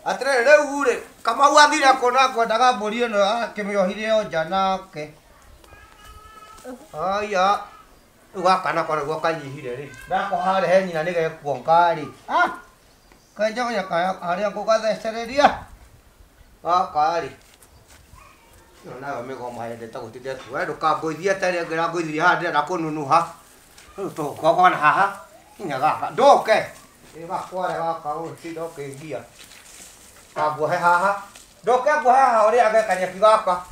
Atre rĩu rĩ Kamau athire kona kwendaga mbũri ĩno akĩmĩohire o nja nake. Aya rĩu gaka nako nĩguo kanyihire rĩ ndako harehe nyina nĩgekuonga rĩ kanjoya harĩa ngũgathecereria gaka rĩ no nawe mĩgoma yendete gũtinda tu we ndũkangũithie terĩ ngĩra ngũithirie haha ndĩrenda kũnunuha rĩu tũkona haha hinya gaka ndũke gakware gaka ũtinda ũkĩngia kaguohe haha ndoke nguohe haha ũrĩa ge kanyeki gaka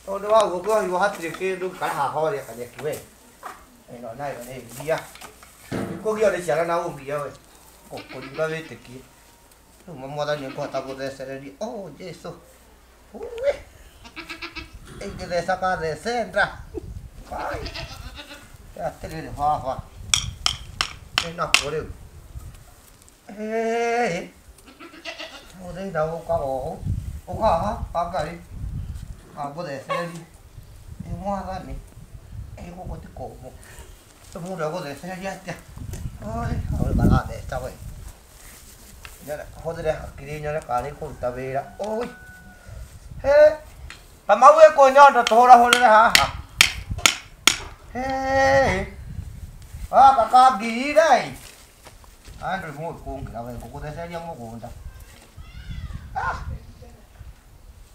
tondũ wa ũguo kuohirwo hatirĩ kĩndũ kana haha ũrĩa kanyeki we ĩno nayo nĩ mbia kũgio nĩ ciana na ũmbia we gũkũringa wĩtĩkie rĩu mwathani nĩngũhota gũthecereria o Jesu ingĩtheca gathecenda atĩrĩrĩ haha ĩnakũ rĩu mũthenya ũkaga ũũ ũkaha kangarĩ kangũthecereria mwathani gũkũ ti kũmũ mũndũ egũthecereria atĩa ũrĩ karatheca we hũthĩre hakiri nyone kana nĩkũruta wĩra ũi Kamau ĩkũnyondo tũhũrahũrĩre haha gaka kangirire andũ mũĩ kũngĩra we ngũgũthecereria mũgũnda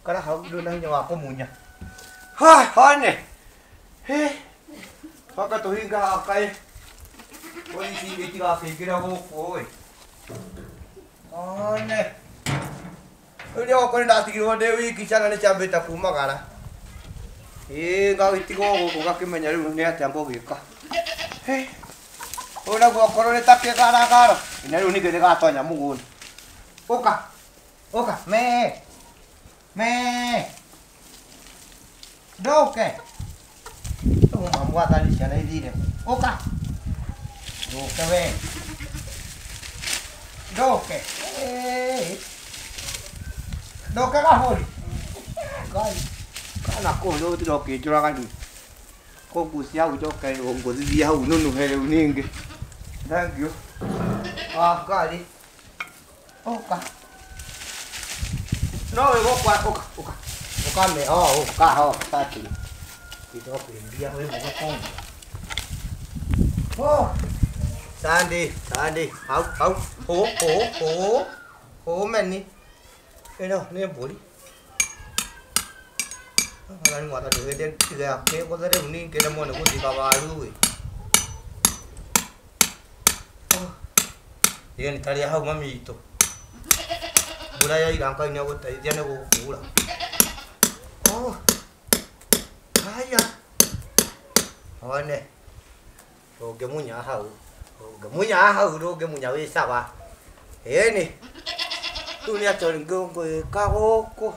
kana hau ndũna hinya wa kũmunya hone Paka tũhinga haka polisi itigakĩingĩre gũkũ ĩ one rĩu okorwo ndatigirwo ndĩ wiki ciana nĩciambĩte kumagara ngagĩtigwo gũkũ gakĩmenya rĩu nĩ atĩa ngũgĩka ũyũ naguo okorwo nĩ ta kĩgaragaro na rĩu ningĩ nĩgatonya mũgũnda ũka ndũke mwathani ciana ithire ũka ndũke we ndũke gahũri ngai kana kũndũ gũtirĩ ũkĩnjũraga niĩ kũngucia hau njoke ngũthithie hau nunuhe rĩu ningĩ thank you ngari ũka no wĩ gũkwa ũkame ũka tati Idokuingia wewe mkono. Sandy. Hau meni. Eno ni boli. Ngani mwata duwede tiga ke ko dare uni ke mo ne ko diga waru we. Ye ni tari hau mami ito. Bura ya iranka ine go tai dia ne go kura. Haya. One. Rogemunya hau. Rogemunya we sawa. Eni. Tunia toringo ka goko.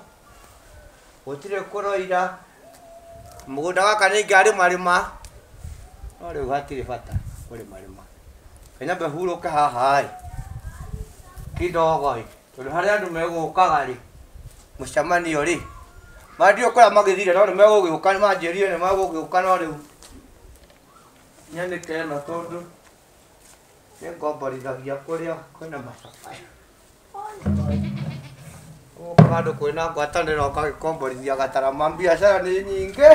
Gutire kuroira. Mugunda gaka nĩ ngari marima. No rĩu hatirĩ bata kũrĩ marima. Kenya behurũke haha kidogo tondũ harĩa andũ megũkaga rĩ mũcemanio rĩ mandio kũrĩa magĩthire no nĩmegũgĩũka manjĩrire nĩmegũgĩũka no rĩu nyanĩke ĩno tondũ nĩngomborithagia kũrĩa kwĩna macakaya gũka andũ kwĩna ngwatanĩro ũgagĩkomborithia gatarama mbiacara nĩ nyingĩ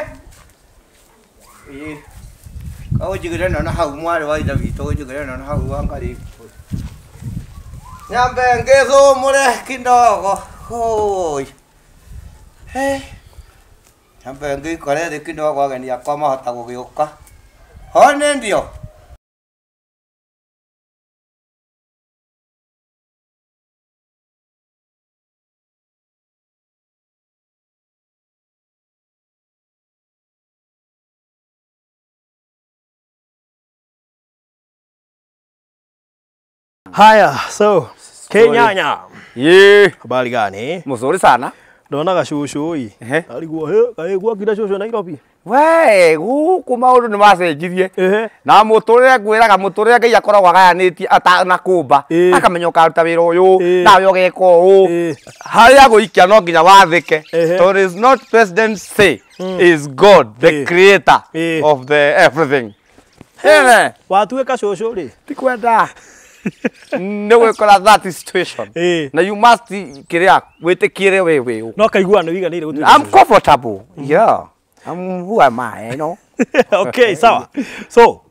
kaũnjigĩre no na hau mwarĩ wa ithe witũ ũnjigĩre no na hau wangarĩ nyambe ngĩthũmũre kidogo nyambe ngĩikore thĩ kidogo ageni akwa mahota gũgĩũka hone ndio Haya, so Kenyanya. Habari gani? Mzuri sana. Ndona gacũcũ ĩ. Aliguo kaigua kira cũcũ Nairobi. We, guku maundu ni macenjirie. Na muturire ngwiraga muturire Ngai akoragwo agayanĩtie atana kũmba. Akamenya ũkaruta wĩra ũyũ, nawe ũgeka ũũ. Harĩa gũikia no nginya wathĩke. So it is not president say, is God, the creator of the everything. Watuĩka cũcũ rĩ. Tikwenda. No gwikora that situation na you must kiria witikire wewe no kaiguano wiganire gutu I'm comfortable yeah who am I, you know? Okay, sawa. So,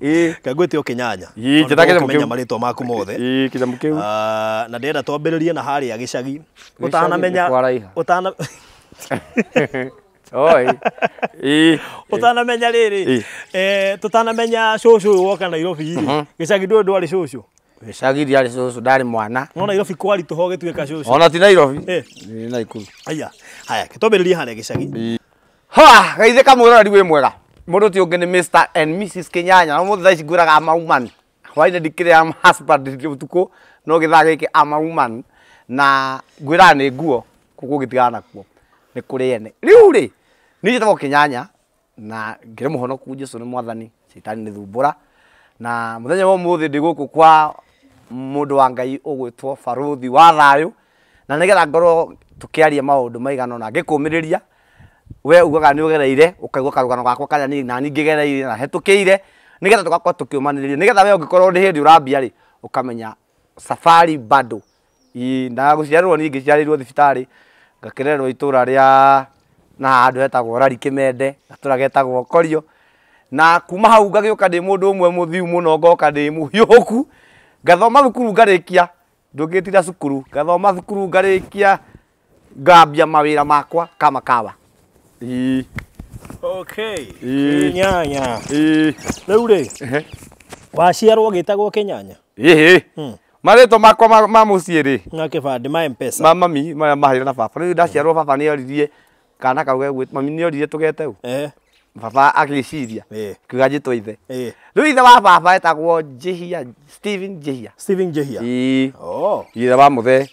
kagwete o Kenyanya. Njitake mukenya maritwa maku mothe. Kinyamu kiu. Na ndenda twambiririe na hari ya gicagi. Utanamenya. Oi. Utanamenya riri. Tutanamenya cucu woka Nairobi. Gicagi ndwari cucu. Gicagi ndiari cucu ndari mwana. No Nairobi kwari tuho gituika cucu. Ona ti Nairobi. Ni Naikuru. Aya. Haya, kitwambiririe hari ya gicagi. Ha, gaithe kamurori wi mwega. Mundu ti ungi ni Mr and Mrs Kenyanya. No muthe thaici ngwiraga ama woman. Waine ndikire am husband utuko no githaa giki ama woman na ngwira ni nguo kuko gitigana kuo. Ni kuri ene. Riu ri ni njitagwo Kenyanya na ngire muhonoku Jesu ni mwathani. Shetani ni thumbura. Na muthenya wa muthi ndi guku kwa mundu wa Ngai ugwitwo Baruthi wa thayu. Na nigetha ngoro tukiaria maundu maigana na ngikumiriria we ugaga ni ugereire ukaigwa karugano gakwa kanya ni na ningigereire na hetukiire nigetha tugakorwo tukiumaniria nigetha we ungikorwo ni hindi urambia ri ukamenya safari bado na guciarirwo ni ngiciarirwo thibitari ngakirerwo itura ria na handu hetagwo Rari Kimende gatura getagwo Korio na kuma hau ngagiuka ndi mundu umwe muthiu muno ngoka ndi muhiuku ngathoma thukuru ngarikia ndungitira cukuru ngathoma thukuru ngarikia ngambia mawira makwa kama kawa. Okay. Kenyanya. Riu ri. Waciarwo gitagwo Kenyanya. Marito makwa ma mucie ri. Na kibandi ma M-Pesa. Mami mahira na baba. Riu ndaciarwo baba ni oririe kana kauge gwit mami ni oririe tugete u. Baba agiciria. Kiuga njitwo ithe. Riu ithe wa baba etagwo Jehia Steven Jehia. Steven Jehia. Oh. Ithe wa muthe.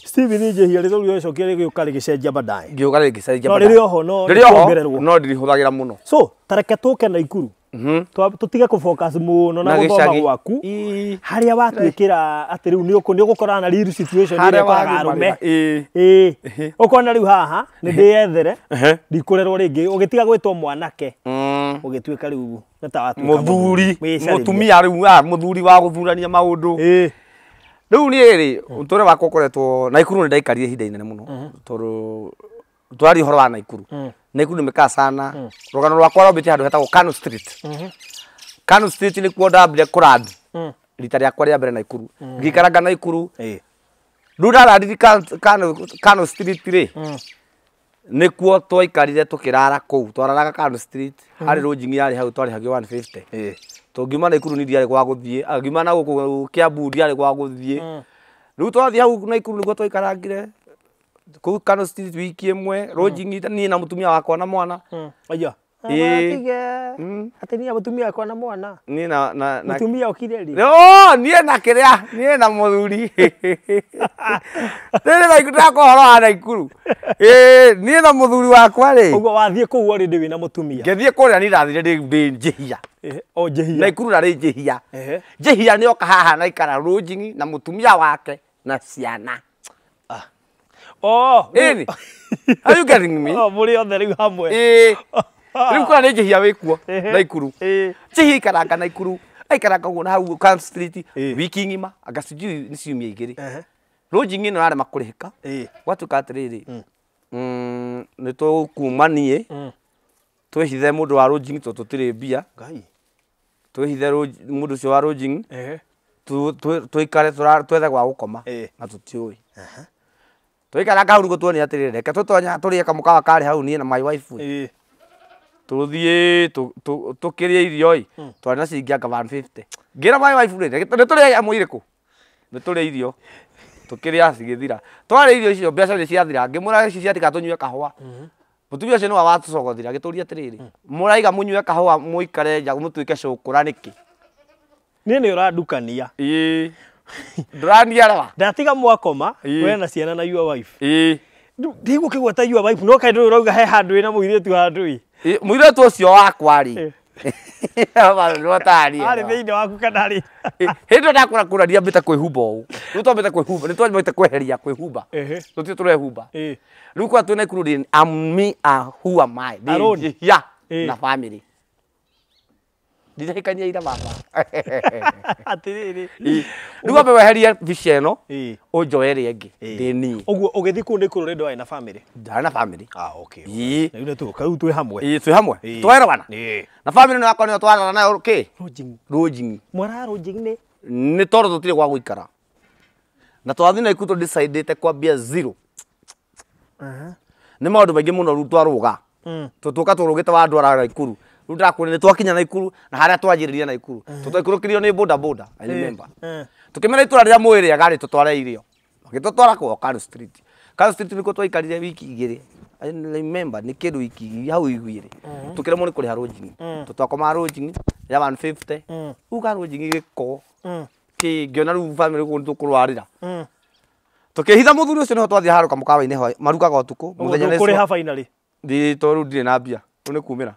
Steven Jehia ri thuri ucio kiri giuka ri gicenjia badai. Giuka ri gicenjia badai. No riri oho no ndirihuthagira muno. So tareke tuke Naikuru. Tutige ku focus muno na guthoma gwaku. Haria watwikira ati riu ni ugukora na real situation ire kwa arume. Ukona riu haha ni ndiyethere ndikurerwo ringi ugitiga gwitwo mwanake. Ugitwika riu neta watwika muthuri mutumia riu muthuri wa guthurania maundu. Riu ni ri uture wakwa ukoretwo Naikuru ni ndaikarire hinda inene muno tondu twari horo wa Naikuru. Naikuru nimekaa sana. Rugano rwakwa rwambite handu hetagwo Kano Street. Kano Street ni kuo ndambire kurandi. Rita riakwa ria mbere Naikuru. Ngikaranga Naikuru. Riu ndarandiri Kano Street ri. Ni kuo twaikarire tukirara kuu. Twararaga Kano Street. Hari lodging yari hau twari hagio 150. Tungiuma Naikuru ni ndiari gwa guthie. Agiuma na guku Kiambu ndiari gwa guthie. Riu twathie hau Naikuru niguo twaikarangire. Ku Kano Street wiki imwe lodging ni na mutumia wakwa na mwana. Aya. Ati ni mutumia wakwa na mwana. Ni na mutumia okireri. Ni na kiria, ni na muthuri. Tele like ndako horo wa Naikuru. Ni na muthuri wakwa ri. Ugo wathie ku uri ndi wina mutumia. Ngethie kuria ni ndathire ndi Jehia. O Jehia. Naikuru na ri Jehia. Jehia ni oka haha na ikara lodging na mutumia wake na ciana. Oh, really? Are you getting me? Oh, muri othe riu hamwe. Riu kuna ni Jehia wikuo Naikuru. Jehia karanga Naikuru. Aikaranga guo na hau Kano Street wiki ngima agaciju ni ciumia igiri. Lodging ino nare makurihika. Watuka atiriri. Ni tukumanie. Twihithe mundu wa lodging tutire mbia. Ngai. Twihithe mundu cio wa lodging. Tuikare twethe gwa gukoma na tutiui. Tuikaranga hau niguo tuone atiriri reke tutonya turie kamukawa kari hau nie na my wife. Tuthie tukirie irio i twari na ciringi anga 150. Ngira my wife ri ni turie amwe iriku. Ni turie irio. Tukiria cigithira. Twari irio icio mbeca ni ciathira. Ngimura ici ciatika tunyue kahua. Mutumia ucio ni wa watucogothira gituria atiriri. Muraiga munyue kahua muikare nja mutuike cukura niki. Ni ni uradukania. Ndurania rawa. Ndatiga mwakoma we na ciana na your wife. Ndigo kigweta your wife no kaindu urauga he handu ina muiretu handu i. Muiretu ucio wakwa ri. Aba no tari. Ari thiini waku kanari. Hindo ndakura kuraria mbita kwihumba u. Riu twambite kwihumba, ni twambite kweheria kwihumba. Tuti turehumba. Riu kwa twina Ikuru ri me who am I? Yeah, na family. Ndirikania ira baba. Atiriri. Nduga be weheria bica ino. Unjoere ingi. Ndini. Oguo ugithi ku ndi kuru ndo na family. Ndana na family. Okay. Na yule tu kau tu hamwe. Twi hamwe. Twerwana. Na family yakwa ni twarana nayo ki? Lodging. Mwara lodging ni toro tutire gwa guikara. Na twathi na ikuto decidete kwambia zero. Ni maundu maingi muno ru twaruga. Tutuka turugite wa andu ara Ikuru. Ru ndakuri ni twakinya na Ikuru na haria twanjiriria na Ikuru. Tutikurukirio ni boda I remember. Tukimena itura ria mwiri agari tutware irio. Magitutwara kwa Karu Street. Karu Street niko twaikarire wiki igiri. I remember ni kindu wiki hau igwire. Tukiremo ni kuri lodging. Tutwakoma lodging ya 150. Uga lodging giko. Ki ngiona ru family ko tukurwarira. Tukihitha muthuri ucio niho twathia haruka mukawa-ini ho marugaga utuku muthenya ni kuri ha finally ndi toru ndire na mbia ni kumira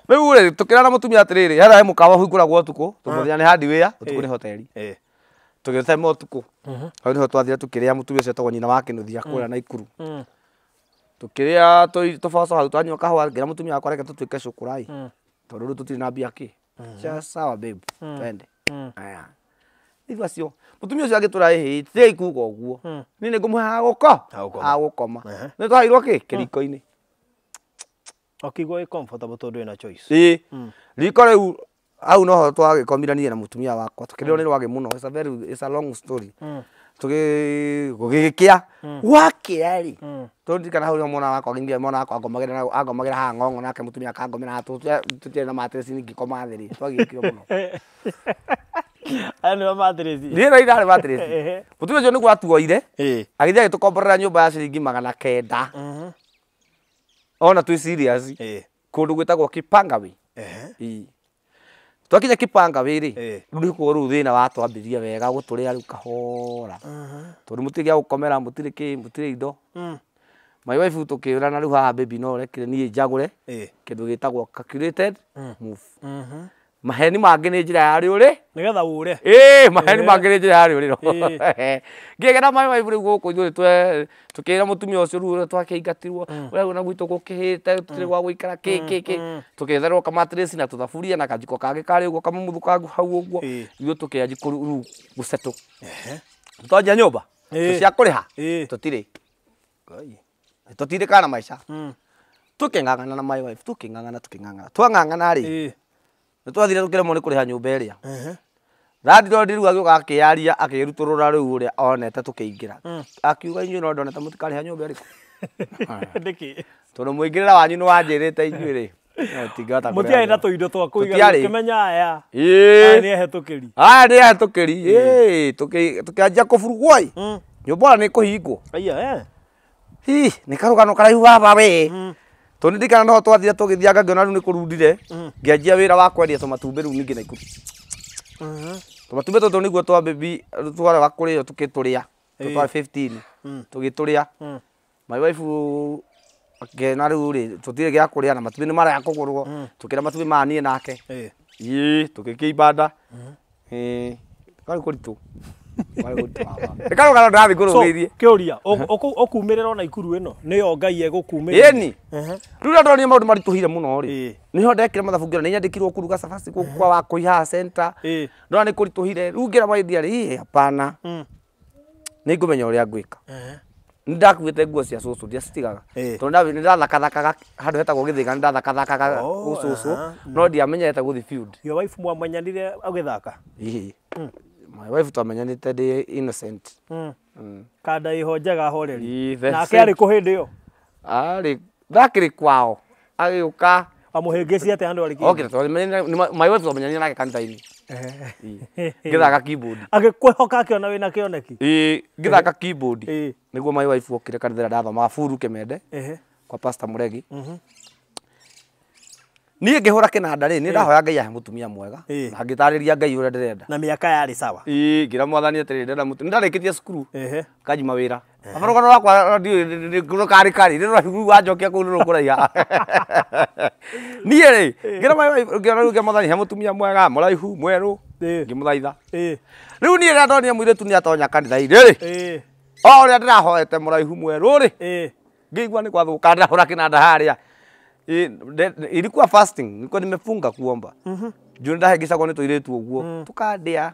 riu ri tukirana mutumia atiriri hera he mukawa hinguragwo utuku tumuthenya ni hardware utuku ni hoteli tugithema utuku hau niho twathira tukiria mutumia ucio tagwo nyina wa Kinuthia kuria na Ikuru tukiria tubaco hau twanyua kahua ngira mutumia akwa reke tutuike cukurai tondu riu tutiri na mbia ki sawa babe twende aya Ivo acio mutumia ucio agitura hi tei kuga uguo ni ni ngumuha agukoma ni twairwo ki kiriko-ini okigwa comfortable tondu ina choice riko riu au no twagikomithania na mutumia wakwa tukiriro ni rwage muno it's a long story gugikia wakia ri tondu kana hau mwana wakwa ngingia mwana wakwa agomagira ha ngongo nake mutumia akangomera hatu tutire na matress ni ngikoma thiri twagikio muno Ano matress. Ni na ira matress. Mutumia ucio ni gwatuoire. Agithia agitukomborera nyumba ya ciringi 900. Ona twi serious. Kundu gwitagwo Kipangawe. Twakinya Kipangawe ri. Riu ko ru thina wa twambiria wega guturia riu kahora. Tondu mutiri gukomera mutiri ki mutiri indo. My wife tukirana riu ha baby no rekire ni njagure. Kindu gitagwo calculated move. Maheni mangi ni njira yari uri nigetha ure maheni mangi ni njira yari uri ngigera my wife riu guku ithuĩ tukira mutumia ucio riu twakiingatirwo uria na gwitu gukihite tutire gwa guikara ki tukitherwo kamatress na tuthaburia na kajiko kage kari uguo kamumuthukangu hau uguo ithuĩ tukianji gucetu twanjia nyumba cia kuriha tutire kana maisha tuking'ang'ana na my wife tuking'ang'ana twang'ang'ana ri twathire tukiremo ni kuriha nyumba iria Landlord riu agioka akiaria akiruturura riu uria onete tukiingira akiuga inyu no ndonete mutikariha nyumba iriku ndiki tondu muingirira wanyu ni wanjirite inyu ri tingata mutia ina tuindo twa kuiga kimenya aya ni hetukiri ni hetukiri tukianjia kufurugwai nyumba ni kuhingwo aya ni karugano karaihu baba we tondu ndikana no twathire tugithianga ngiona riu ni kurundire ngianjia wira wa kwendia tumatumbi riu ningi na Ikuru tumatumbi tutu niguo twa baby twarega kurio tukituria tutwa 15 tugituria my wife akena riu ri tutire gia kuria na matumbi ni mara kugurwo tukira matumbi manie nake tukikia ibanda kari kuritu Ekaruga ndathi kurugirie kiuria okumirira na Ikuru ino niyo Ngai egukumirira ni riu ndoni maundu marituhire muno ri niho ndekire mathabungira ni nyandikirwo kuruga cabaci kwa wa kuiha center ndona ni kurituhire riu ngira maidia ri hapana ni ngumenya uria ngwika ndakuite nguo cia cucu ndia citigaga tondu ndathakathakaga handu hetagwo githiga ndathakathakaga ucucu no ndiamenyete guthi field your wife mwamenyanire agithaka my wife twamenyanite ndi innocent kada iho njega horeri nake ari kuhindi yo ari thakiri kwao agiuka amuhingeci ate andu ari okay my wife twamenyanire nake kanitha-ini ngithaka keyboard agikwehoka akiona wina kioneki ngithaka keyboard niguo my wife okire kanitha ndathoma Furu Kimende kwa Pastor Muregi ni ngihura kinanda ri ni ndahoya Ngai ahe mutumia mwega na ngitariria Ngai uria ndirenda na miaka yari sawa ngira mwathani atiri ndenda mutumia ndarikitie cukuru kaji mawira abarogano wakwa ndio kari ndio higu wajokia kuu ndio kuraiha ni ri ngira ngira mwathani he mutumia mwega muraihu mweru ngimuthaitha riu ni ndonia muiretu ni atonya kanitha-ini ri o uria ndirahoete muraihu mweru ri ngigua ni kwathuka ndahura kinanda haria ilikuwa fasting nilikuwa nimefunga kuomba Juni ndahengicagwo nĩ tũirĩtu ũguo tũkandĩa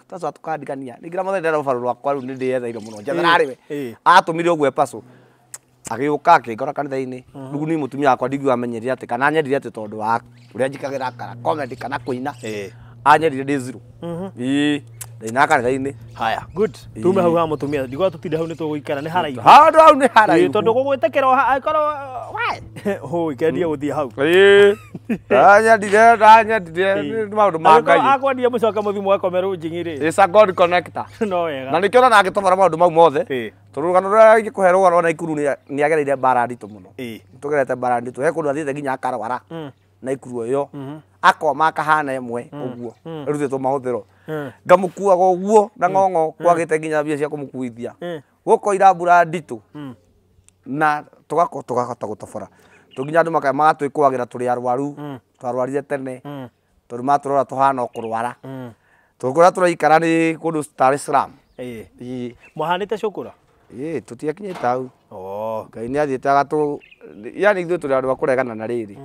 tacoa tũkandikania nĩngira mũthenya rũbarũ rwakwa rĩu nĩndĩetheire mũno njetherarĩ we atũmire ũguo epaco agĩũka akĩngora kanitha-inĩ rĩu niĩ mũtumia wakwa ndingiuga amenyerire atĩ kana anyendire atĩ tondũ wa ũrĩa njikagĩra kana comedy kana kũina anyendire ndĩ zero ndĩna kanitha-inĩ haya good tume hau ha mũtumia ndigwa tũtinde hau nĩ tũgũikara nĩ haraihu handũ hau nĩ haraihu tondũ gũgwĩtĩkĩra akorwo hũi kendia gũthiĩ hau ndanyendire nĩ maũndũ ma Ngai akwendia mũcoka mũthiĩ mwakome rũnjing'i-rĩ it's a God connector no wega na nĩkĩo ona angĩtobora maũndũ mau mothe tondũ rũgano rũrĩa ingĩkũhe rũgano Naikuru nĩagereire mbara nditũ mũno nĩtũgerete mbara nditũ he kũndũ athiĩte nginya akarwara Naikuru ĩyo akoma akahana ĩmwe ũguo ĩrutĩtwo mahũthĩro ngamũkuaga ũguo na ng'ong'o kwagĩte nginya mbia cia kũmũkuithia gũkoira mbura nditũ na tũgahota gũtobora tũnginya andũ magatwĩkũagĩra tũrĩ arwaru twarwarire tene tondũ matũrora tũhana kũrwara tũkũrĩa tũraikara nĩ kũndũ Dar es Salaam mwahanĩte cũkũra tũtiakinyĩte hau Ngai nĩathiĩte agatũ yani ithuĩ tũrĩ andũ a kũregana na rĩrĩ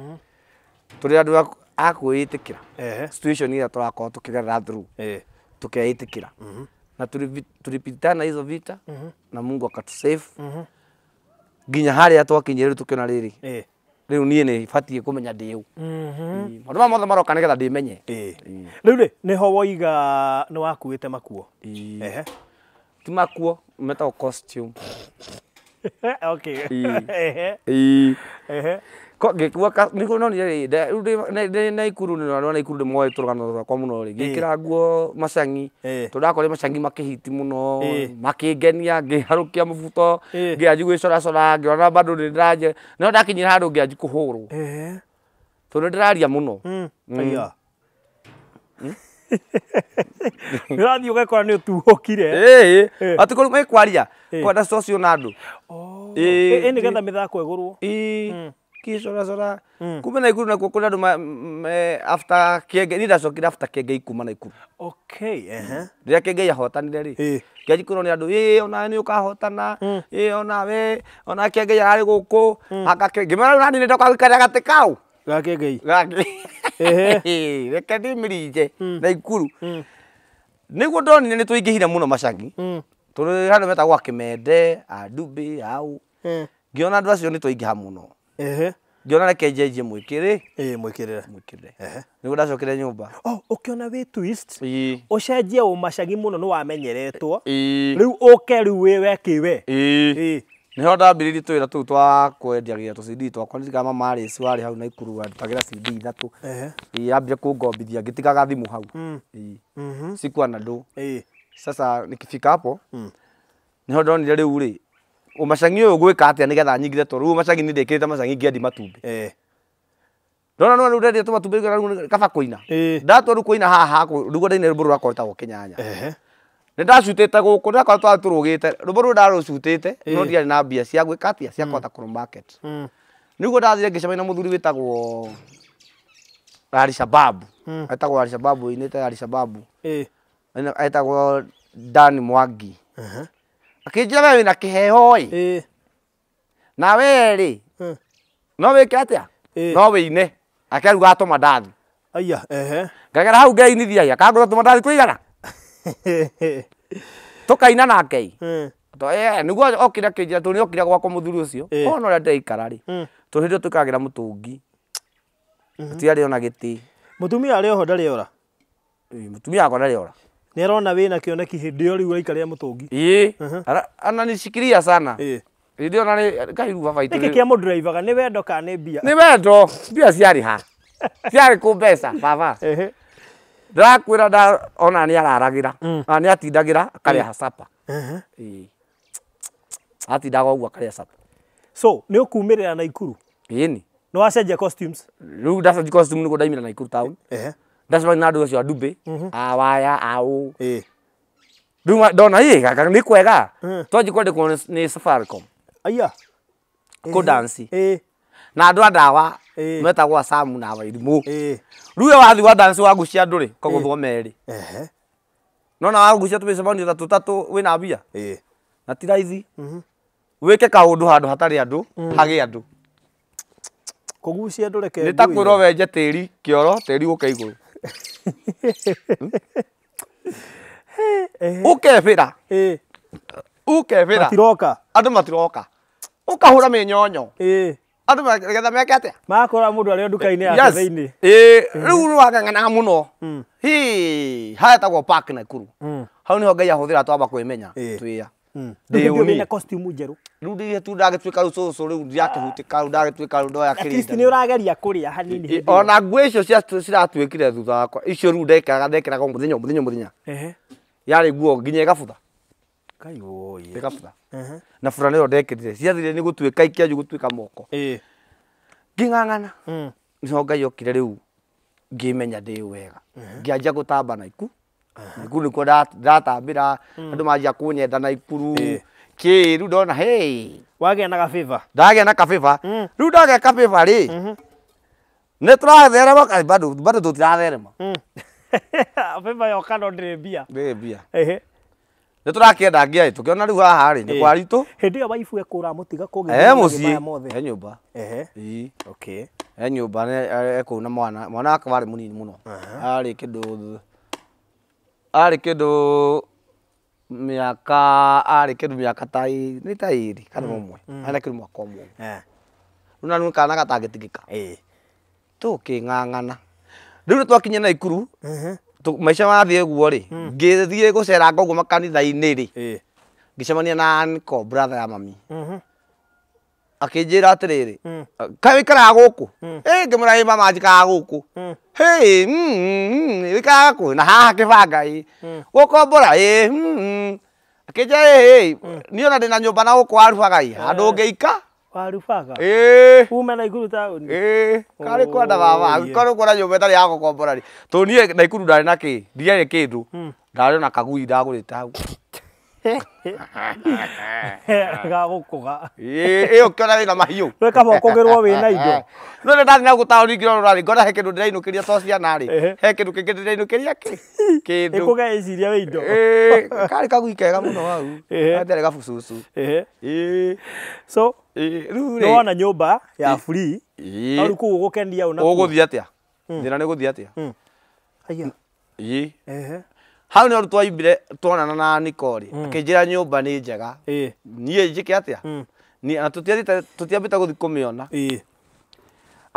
tũrĩ andũ a kwĩĩtĩkĩra situation ĩrĩa tũrakorwo tũkĩgerera through tukeĩtĩkĩra na tulipitana hizo vita na Mungu akatusave nginya harĩa twakinyire rĩu tũkĩona rĩrĩ rĩu niĩ nĩ batiĩ kũmenya ndĩ ũũ maũndũ ma mothe maroka nĩgetha ndĩmenye rĩu-rĩ nĩho woiga nĩ wakuĩte makuo ti makuo metagwo costume okay ngĩkua nĩguo nonire rĩ Naikuru ndĩmoĩ tũrũgano rwakwa mũno rĩ ngĩkĩra nguo macang'i tondũ ndakorire macang'i makĩhiti mũno makĩngenia ngĩharũkia mũbuto ngĩanji gwĩcoracora ngĩona bado nĩndĩranjĩ no ndakinyire handũ ngĩanji kũhũrwo tondũ nĩndĩraria mũno nĩũrathiĩ ũgekora nĩ ũtuhũkire atĩ kũrĩ gĩkwaria kwenda socio na andũ nĩgetha mĩthako ĩgũrwo kĩcoracora kuma Naikuru nakuo kũrĩ andũ after Kĩengei niĩ ndacokire after Kĩengei kuma Naikuru rĩrĩa Kĩengei ahotanire rĩ ngĩanji kwĩrwo nĩ andũ onawe nĩ ũkahotana onawe ona Kĩengei ararĩ gũkũ ngĩmera rĩu nani nĩ ndoka gũikarĩra gatĩ kau ga Kĩengei reke ndĩmĩrinje Naikuru nĩguo ndonire nĩ tũingĩhire mũno macang'i tondũ handũ metagwo Kĩmende Ndumbi au ngĩona andũ acio nĩ twaingĩha mũno ngĩona reke njenjie mwĩkĩre nĩguo ndacokire nyũmba ũkĩona wĩ twist ũcenjie ũmacang'i mũno nĩ wamenyeretwo rĩu ũke rĩu wĩ kĩwe nĩho ndambĩrĩirie twĩra tũu twa kwendiagia tũ-CD twakwa nĩtikama Marĩci warĩ hau Naikuru andutagĩra CD ithatũ ambire kũngombithia ngĩtigaga thimũ hau sikuwa na do sasa nikifika hapo niho ndonire rĩu rĩ ũmacang'i ũyũ gwĩka atĩa nĩgetha nyingire tondũ rĩu ũmacang'i nĩ ndĩkĩrĩte macang'i ngĩendi matumbĩ ndona no rĩu ndendia tũmatumbĩ rĩu kaba kũina ndatua rĩu kũina haha rĩu ndaine rũmbũ rũrakorwo rwĩtagwo Kĩnyanya nĩ ndacutĩte gũkũ ndakorwo tũrũgĩte rũmbũ rũu ndarũcutĩte no ndiarĩ na mbia cia gwĩka atĩa cia kũhota kũrũ market nĩguo ndathire ngĩcemania na mũthuri wĩtagwo Alishababu etagwo Alishababu inĩte Alishababu etagwo Dan Mwangi akĩnjĩra we wĩna kĩheho na we rĩ no wĩke atĩa no wĩine akĩaruga atũma ndathi ngagera hau ngeinithia akangũra tũma ndathi tũigana tũkaina nake nĩguo okire akĩnjĩra tondũ nĩ okire gwakwa mũthuri ũcio ona ũrĩa ndĩraikara rĩ tondũ hĩndĩ ĩyo twĩkagĩra mũtũngi gũtiarĩ ona gĩtĩ mũtumia arĩ oho ndarĩ ora mũtumia wakwa ndarĩ ora nĩ arona wĩna kĩoneki hĩndĩ ĩyo rĩu ũraikarĩra mũtũngi ana nishikilia sana hĩndĩ ĩyo na kairu baba itũ nĩkĩ kĩa mũndrivaga nĩ wendo kana nĩ mbia nĩ wendo mbia ciarĩ ha ciarĩ kũ mbeca baba ndakwĩra ona nĩ araragĩra na nĩ atindagĩra akarĩa capa atindaga ũguo akarĩa capa so nĩ ũkumĩrĩra Naikuru ĩni nĩ wacenjia costumes rĩu ndacenjia costume nĩguo ndaimĩra Naikuru town ndacemania na andũ acio a Ndumbi a Waya aũ rĩu ndona gaka nĩ kwega twanji kwandĩkwo nĩ Safaricom kũ dance na andũ a ndawa metagwo Samu na Wairimũ rĩu wathiĩ wa dance wagucia andũ rĩ kũgũthwo merĩ nona wagucia tũmĩcemanio tatũ wĩna mbia na ti raithi wĩke kaũndũ handũ hatarĩ andũ hagĩ andũ kũgucia andũ reke nĩ ta kwĩrwo wenje tĩri kĩoro tĩri gũka igũrũ Ukebira matiroka andu matiroka ukahura minyonyo andu magetha meke atia makora mundu ari nduka-ini yake thiini riu wang'ang'anaga muno haetagwo park Nakuru hau niho Ngai ahuthira twamba kwimenya twiya ndina costume njeru riu ndiye tu ndagituika riu cucu riu ndiakihutika riu ndagituika riu ndoya kirinda ni urageria kuria hanini ona nguo icio ciratuikire thutha wakwa icio riu ndekiraga muthenya yari nguo nginya igabutha Kai oye igabutha na fulana iyo ndekirire ciathire ni gutuika ikianju gutuika moko nging'ang'ana niho Ngai okire riu ngimenya ndi wega ngianjia gutamba Nakuru Nakuru nikuo ndatambira andu manjia kunyenda Nakuru ki riu ndona wagĩa na gabĩba ndagĩa na kabĩba riu ndagĩa kabĩba ri nĩ tũratherema bado tũtiratherema bĩba yoka no ndĩrĩ mbia nĩ tũrakĩenda ngĩaĩ tũkĩona riu haha rĩ nĩ kwaritũ hĩndĩ ĩyo waibu ekũra mũtiga kũgĩa mũciĩ nyũmba nyũmba ekũu na mwana wake warĩ mũnini mũno arĩ kĩndũ mĩaka ta nĩ ta ĩrĩ kana ũmwe arĩ kĩndũ mwaka ũmwe rĩu na rĩu kana gatangĩtigĩka tũkĩng'ang'ana rĩu nĩ twakinya Nakuru maica mathiĩ ũguo rĩ ngĩthiĩ gũceranga ũguo makanitha-inĩ rĩ ngĩcemania na Nico brother ya mami akĩnjĩra atĩrĩrĩ kaĩ wĩikaraga gũkũ ngĩmwĩra mama njikaraga gũkũ wĩikaraga kũ na haha kĩbanga gũkombora akĩnjĩra niĩ ona ndĩna nyũmba na gũkũ warubaga handũ ũngĩika warubaga kuma Nakuru taũni karĩ kwenda baba angĩkorwo kuona nyũmba ĩtarĩ ya gũkombora rĩ tondũ niĩ Nakuru ndarĩ na kĩ ndiarĩ kĩndũ ndarĩ ona kagui ndagũrĩte hau gagũkũga ĩyo ũkĩona wĩna mahiũ we kaba ũkũgĩrwo wĩna indo no nĩ ndathiĩ na gũtaũni ngĩrora rĩ ngona he kĩndũ ndĩrainũkĩria to ciana rĩ he kĩndũ kĩngĩ ndĩrainũkĩria kĩndũ ĩkũge ĩciria wĩ indo karĩ kagui kega mũno hau ndarĩ gabucucu so nĩ wona nyũmba ya free no rĩu kũu ũgũkenia ũgũthiĩ atĩa thĩna nĩ ũgũthiĩ atĩa hau nĩ twaimbire tuonana na Nico rĩ akĩnjĩra nyũmba nĩ njega niĩ njĩke atĩa na tũtiambĩte gũthiĩ kũmĩona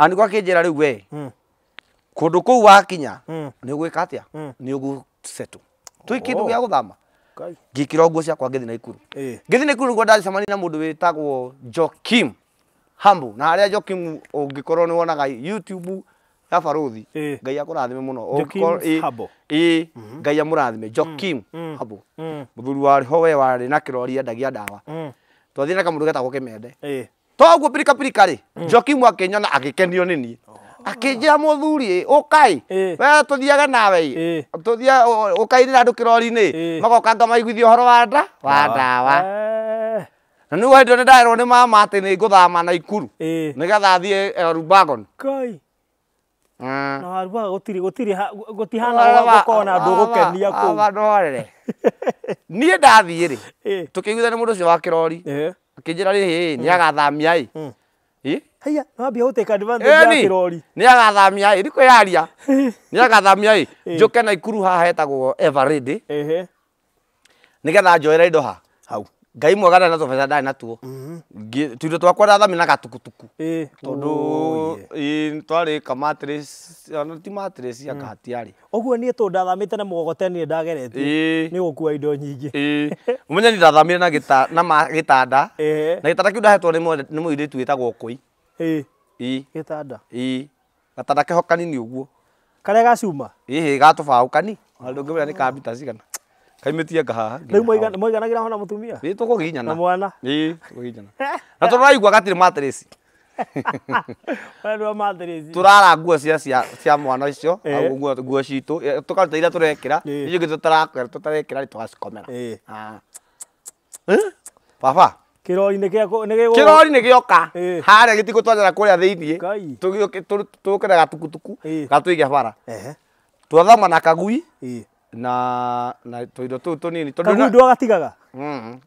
Nico akĩnjĩra rĩu we kũndũ kũu wakinya nĩ ũgwĩka atĩa nĩ ũgũsettle twĩ kĩndũ gĩa gũthama ngĩkĩra nguo ciakwa ngĩthiĩ Nakuru ngĩthiĩ Nakuru nĩguo ndacemania na mũndũ wĩtagwo Joakim Hambo na harĩa Joakim ũngĩkorwo nĩ wonaga YouTube ya Barothi Ngai akũrathime mũno Ngai amũrathime Joakim Hambo mũthuri warĩ ho we warĩ na kĩrori endagia ndawa twathiĩ na kamũndũ getagwo Kĩmende toguo pirikapirika rĩ Joakim akĩnyona agĩkenio nĩ niĩ akĩnjĩra mũthuri ũkai we tũthiage nawe ũkainĩra andũ kĩrori-inĩ magoka ngamaiguithia ũhoro wa ndawa na nĩguo hĩndĩ ĩyo nĩ nderwo nĩ mama atĩ nĩ ngũthama Nakuru nĩgetha thiĩ Elbagon na warubaga gũtihana gũkorwo na andũ gũkenia kũu ndorere niĩ ndathiĩ rĩ tũkĩiguithia nĩ mũndũ ũcio wa kĩrori akĩnjĩra rĩ nĩ agathamia haya wambia gũtĩka advantage ya kĩrori nĩ agathamia ndikũ yaria nĩ agathamia njũke Nakuru haha hetagwo Everready nĩgetha njoera indo hau Ngai mwega na tũbeca ndarĩ natuo tuindo twakwa ndathamia na gatukutuku tondũ twarĩ ti matress ya kahatiarĩ ũguo niĩ tondũ ndathamĩte na mũgogoteni ndageretie nĩ gũkua indo nyingĩ ũmenye nĩ ndathamire na gĩtanda na gĩtanda kĩu ndahetwo nĩ mũirĩtu wĩtagwo Kũi gĩtanda gatanda keho kanini ũguo karĩa gacuma gatũbaũ kani andũ ngĩmenya nĩ kambita cigana kaimĩtie ngahaha rĩu mwiganagĩra ho na mũtumia tũkũginyana na mwana tũkũginyana na tondũ ũraigua gatirĩ matress turara nguo cia mwana ũcio nguo citũ tũkaruta iria tũrekĩra icio ingĩ tũtarekĩra tũgacikomera baba kĩrori nĩ gĩoka harĩa gĩtigũ twanjara kũrĩa thĩiniĩ tũkĩre gatukutuku gatũige bara twathama na kagui na tũindo tũu tũnini kagui ndwagatigaga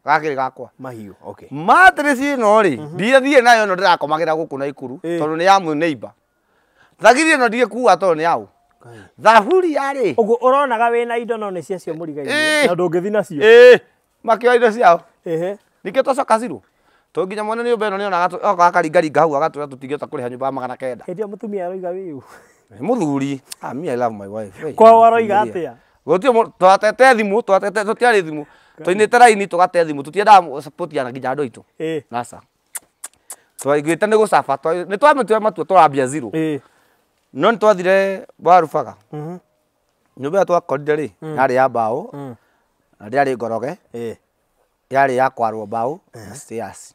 gakĩrĩ gakwa mahiũ matress ĩno rĩ ndiathiĩ nayo no ndĩrakomagĩra gũkũ Nakuru tondũ nĩ ya mũneiba thagiri ĩno ndigĩkua tondũ nĩ yaũ thaburia rĩ uguo uronaga wina indo no nĩ ciacio mũriga-inĩ na ndũngĩthi nacio makĩoya indo ciao ningĩ twacoka zero tũnginya mwene nyũmba ĩno nĩonaga oka akaringaringa hau agatwĩra tũtingĩhota kũrĩha nyũmba ya 900 hĩndĩ ĩyo mũtumia aroiga wĩũ mũthuri me I love my wife kwao aroiga atĩa twatete thimũ tũtiarĩ thimũ tũinĩte raini tũgate thimũ tũtiendaga support ya nginya andũ aitũ nasa twaiguĩte nĩ gũcaba nĩ twamĩtua matua tũrambia zero no nĩ twathire Warubaga nyũmba ĩyo twakorire rĩ yarĩ ya mbaũ na ndĩarĩ ngoroge yarĩ ya kwarwo mbaũ na stairs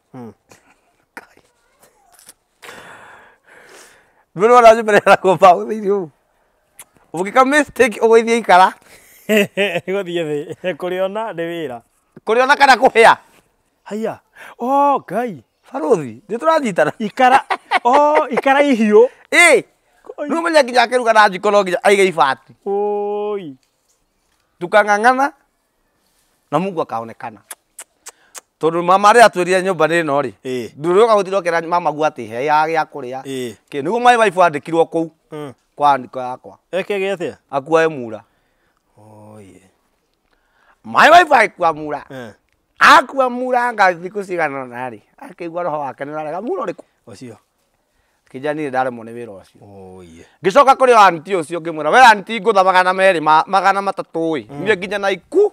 mbere wala mbere ya mbaũ thĩinĩ ũũ ũngĩka mistake ũgũithie ikara gũthiĩ thĩ kũrĩona nĩ wĩra kũrĩona kana kũhĩa haya Ngai barothi nĩ tũranyitana ikara ihiũ rĩu menya nginya akĩruga na njiko no nginya aige ibati tukang'ang'ana na Mungu akaonekana tondũ mama rĩ atwĩrire nyũmba nĩ ĩno rĩ ndũrĩoka gũtirwo kĩra mama guo atĩ he ya gĩa kũrĩa nĩguo my wife andĩkirwo kũu kwa ndiko yakwa ekege atĩa akuae mura my wife akua mura akua mura thikũ cigana na rĩ akĩigua roho wake nĩ ũrarega mura ũrĩkũ ũcio kijani ndaremwo nĩ wĩra ũcio ngĩcoka kũrĩ anti ũcio ngĩmwĩra we anti ngũtha 200 300 niĩ nginya na iku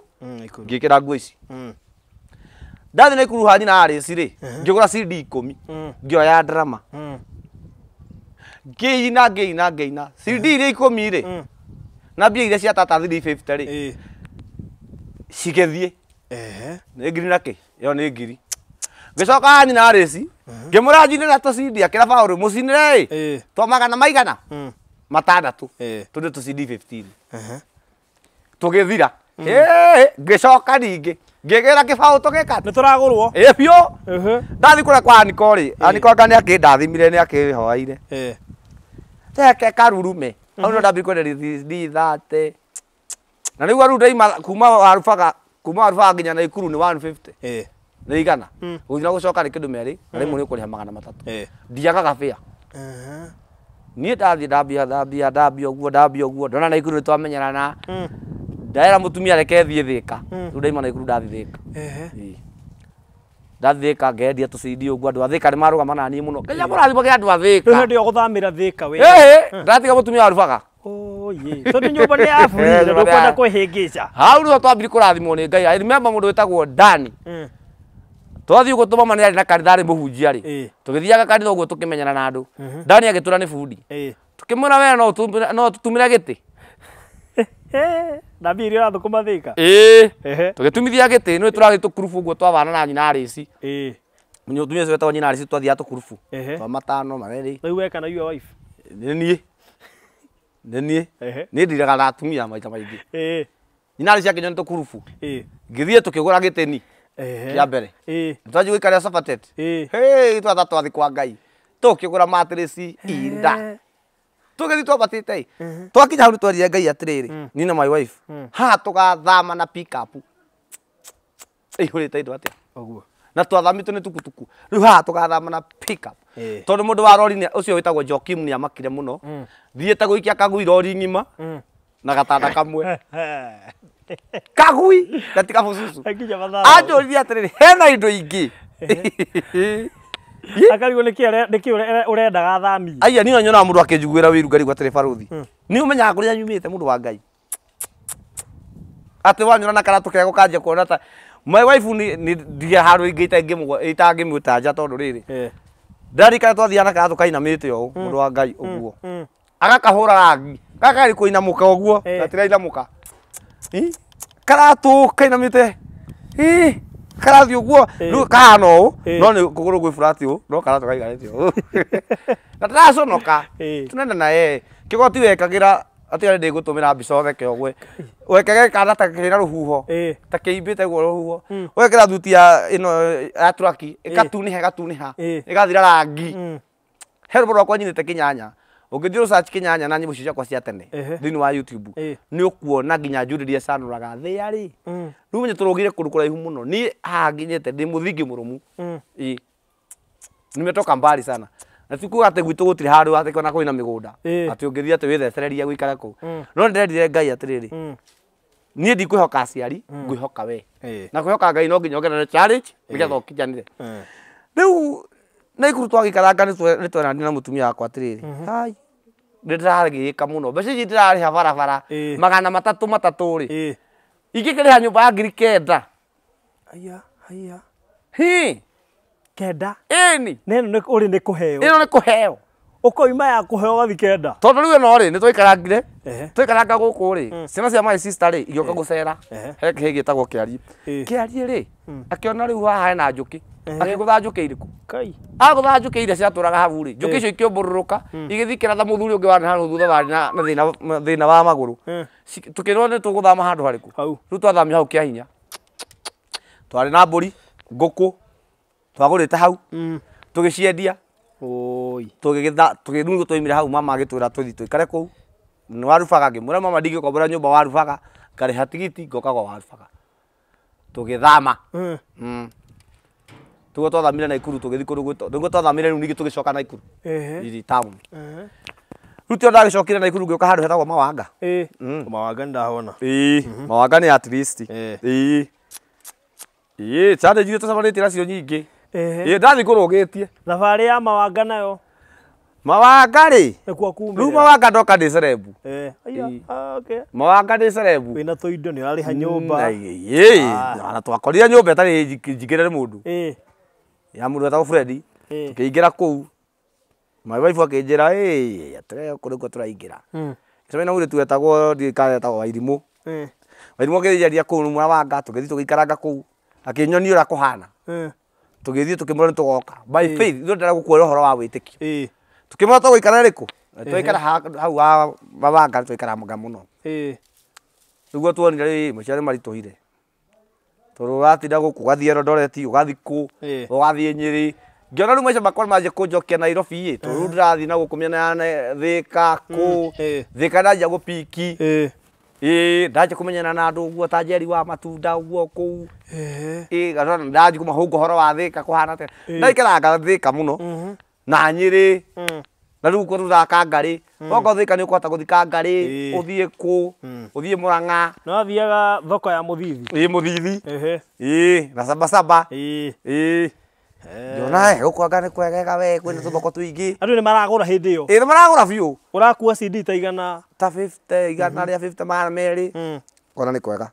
ngĩkĩra nguo ici ndathi na ikuru hani na arĩci rĩ ngĩgũra CD 10 ngĩoya drama ngĩina CD iria 10 rĩ na mbia iria cia tata 350 rĩ cigĩthiĩ nĩ ngiri na kĩ yo nĩ ngiri ngĩcoka hani na arĩci ngĩmũra njinĩra tũ CD akĩra Paul mũcinĩre twa 100 matandatũ tũndũ tũ CD 15 tũgĩthira ngĩcoka ningĩ ngĩgĩra kĩbaũ tũgĩka nĩ tũragũrwo biũ ndathi kũrĩa kwa Aniko rĩ Aniko anga nĩ akĩndathimire nĩ akĩhoaire teke karurume hau no ndambi kwenderia CD 30 na rĩu rĩu ndaima kuma Warubaga nginya na Ikuru nĩ 150 nĩ igana gũthiĩ na gũcoka nĩ kĩndũ merĩ na rĩmwe nĩ ũkũrĩha 300 ndiagaga bĩa niĩ ndathi ndambia ũguo ndona na Ikuru nĩ twamenyerana ndaera mũtumia reke thiĩ Thĩka rĩu ndaima na Ikuru ndathi Thĩka ndathi Thĩka ngendia tũcindi ũguo andũ a Thĩka nĩ marũgama na niĩ mũno nginya mũrathimo kĩa andũ a Thĩka hĩndĩ ĩyo gũthamĩra Thĩka we ndatiga mũtumia Warubaga tondũ nyũmba nĩ ya free na ndũkwenda kwĩhĩngĩca hau nĩho twambire kũrathimwo nĩ Ngai I remember mũndũ wĩtagwo Dani twathiĩ ũguo tũmama nĩ arĩ na kanitha arĩ mũhunjia rĩ tũgĩthiaga kanitha ũguo tũkĩmenyana na andũ Dani agĩtũra nĩ bundi tukĩmwĩra we no tũtumĩre gĩtĩ na mbia iria ũrathũkũma Thĩka tũgĩtumithia gĩtĩ nĩ tũragĩ tũkurubu ũguo twathana na nyina Arĩci mũtumia ũcio wetagwo nyina Arĩci twathiaga tũkurubu twa 5 mareri rĩu weka na your wife nĩ niĩ ndiraga na atumia maita maingĩ nyina Arĩci akĩnyonia tũkurubu ngĩthiĩ tũkĩgũra gĩtĩni kĩa mbere twanji gũikarĩra Sofatet twathi kwa Ngai tũkĩgũra matrĩci inda tũgĩthiĩ twambatĩte twakinya hau nĩ twerire Ngai atĩrĩrĩ niĩ na my wife haha tũgathama na pick up ĩihũrĩte indo atĩa ũguo na twathamitwo nĩ tukutuku rĩu haha tũgathama na pick up tondũ mũndũ wa rori ũcio wĩtagwo Joakim nĩ amakire mũno thiĩte gũikia kagui rori ng'ima na gatanda kamwe kagui gatiga mũcucu anjũririe atĩrĩrĩ hena indo ingĩ akarigwo nĩkĩ ũrendaga thamia aya niĩ nyonaga mũndũ akĩnjiguĩra wĩru ngarigwo atĩrĩ barothi nĩ ũmenyaga kũrĩa nyumĩte mũndũ wa Ngai atĩ wanyona na karatũ kega ũkanjia kuona ta my wife nĩ ndia handũ ingĩ itangĩmwĩta nja tondũ rĩrĩ ndarikana twathiana karatũ kainamĩte ũũ mũndũ wa Ngai ũguo agakahũra rangi gaka kũinamũka ũguo gatirainamũka karatũ kainamĩte karathi ũguo rĩu kahana ũũ no nĩ kũgũrũ gwĩ flat ũũ no karatũ kaiganĩte ũũ na ndĩraconoka tũnenda na kĩgoti wekagĩra atĩ ndĩgũtũmĩra mbica ũtheke ũgwe wekage kana ta kĩna rũhuho ta kĩimbĩte guo rũhuho wekĩra thuti ya ĩno ya turaki ĩgatuniha ĩgathira rangi he mũndũ wakwa nyinĩte kĩnyanya ũngĩthiĩ search kĩnyanya na nyĩmbo ciakwa cia tene thĩinĩ wa YouTube nĩ ũkuona nginya njũrĩria canũraga thĩa rĩ rĩu menye tũrũgire kũndũ kũraihu mũno niĩ haha nginyĩte ndĩ mũthingi mũrũmu nimetoka mbali sana na tikuga atä gwitå gå tirä handå atä kona kwä na mä gå nda atä å ngä thiä atä wä thecereria gå ikara kå no nä ndendire Ngai atä rä rä niä ndikwä hoka aciari ngwä hoka we na kwä hoka Ngai no nginya ongerere challenge nä getha å kinyanä re rä u Naikuru twagikaranga nä twenani na må tumia wakwa atä rä rä nä ndä ragä ka må no mbeca ici ndä rarä ha barabara magana matatå rä ingä kä rä ha nyå mba ya 9,000 kenda ĩni nä å rä nä kå heo ĩno nä kå heo å koima ya kå heo gathi kenda tondå rä u ä no rä nä twaikarangire twaikaranga gå kå rä ciana cia my sister rä igä oka gå cera he kä hä gä tagwo kä ariä kä ariä rä akä rä u haha hena njå kä akä gå tha njå kä irä kå agå tha njå kä iria ciatå raga habu rä njå kä icio ikä å mbå rå rå ka igä thikä ratha må thuri å ngä warä hanå thutha warä na thä na wa magå rå tå kä rwo nä tå gå thama handå harä kå rä u twathamio hau kä a hinya twarä na mbå ri ngå kå twagå rä te hau tå gä ciendia tå gä rungu twaimire hau mama agä twä ra tå thi tå ikare kå u nä warubaga ngä mwä ra mama ndingä kombora nyå mba warubaga ngarä ha tigiti ngoka gwa warubaga tå gä thama tå guo twathamire Naikuru tå gä thi kå rå nä guo twathamire rä u ningä tå gä coka Naikuru town rä u tä o ndagä cokire Naikuru ngä å ka handå hetagwo Mawanga mawanga ndahona Mawanga nä at least challenge iria tũcemanĩtie nacio nyingĩ ndathiĩ kũrũgĩtie thabarĩ ya Mawanga nayo Mawanga rĩ nĩkuo kumĩra rĩu Mawanga ndoka ndĩ cerebu okay Mawanga ndĩ cerebu wĩna tũindo nĩ ũrarĩha nyũmba na twakorire nyũmba ĩtarĩ njigĩre nĩ mũndũ ya mũndũ wetagwo Fredi tũkĩingĩra kũu my wife akĩnjĩra atĩrĩ kũrĩ kuo tũraingĩra gĩcemania na mũirĩtu wetagwo ndikawetagwo Wairimũ Wairimũ akĩnjaria kũu Mawanga tũgĩthiĩ tũgĩikaranga kũu akĩnyonia ũrĩa kũhana tũgĩthiĩ tũkĩmwĩra nĩ tũgoka by faith ithuĩ ndĩrenda gũkuoya ũhoro wa wĩtĩkio tũkĩmwĩra tũgũikara rĩkũ twaikara hau wa Mawanga twaikaraga mũno nĩguo tuonire maciaro maritũhire tondũ ũratinda gũkũ ũgathiĩ Elondoreti ũgathiĩ kũ ũgathiĩ Nyĩrĩ ngĩona rĩu maica makwa manjia kũnjokia Nairobi tondũ rĩu ndĩrathiĩ na gũkũ mĩena ya Thĩka kũ Thĩka ndanjia gũpiki ndanjia kũmenyana na andũ ũguo ta Njeri wa matunda ũguo kũu ndanjia kũmahũnga ũhoro wa Thĩka kũhana atĩa ndaikaranga Thĩka mũno na Nyĩrĩ na rĩu kũ tũthaka ngarĩ okorwo Thĩka nĩ ũkũhota gũthika ngarĩ ũthiĩ kũ ũthiĩ Mũrang'a no thiaga thoko ya Mũthithi Mũthithi na Sabasaba Jona gũkũ anga nĩ kwegega we kwĩna tũthoko tũingĩ andũ nĩ maragũra hĩndĩ ĩyo nĩ maragũra biũ ũrakua CD ta igana ta 50 igana rĩa 50 mara merĩ kona nĩ kwega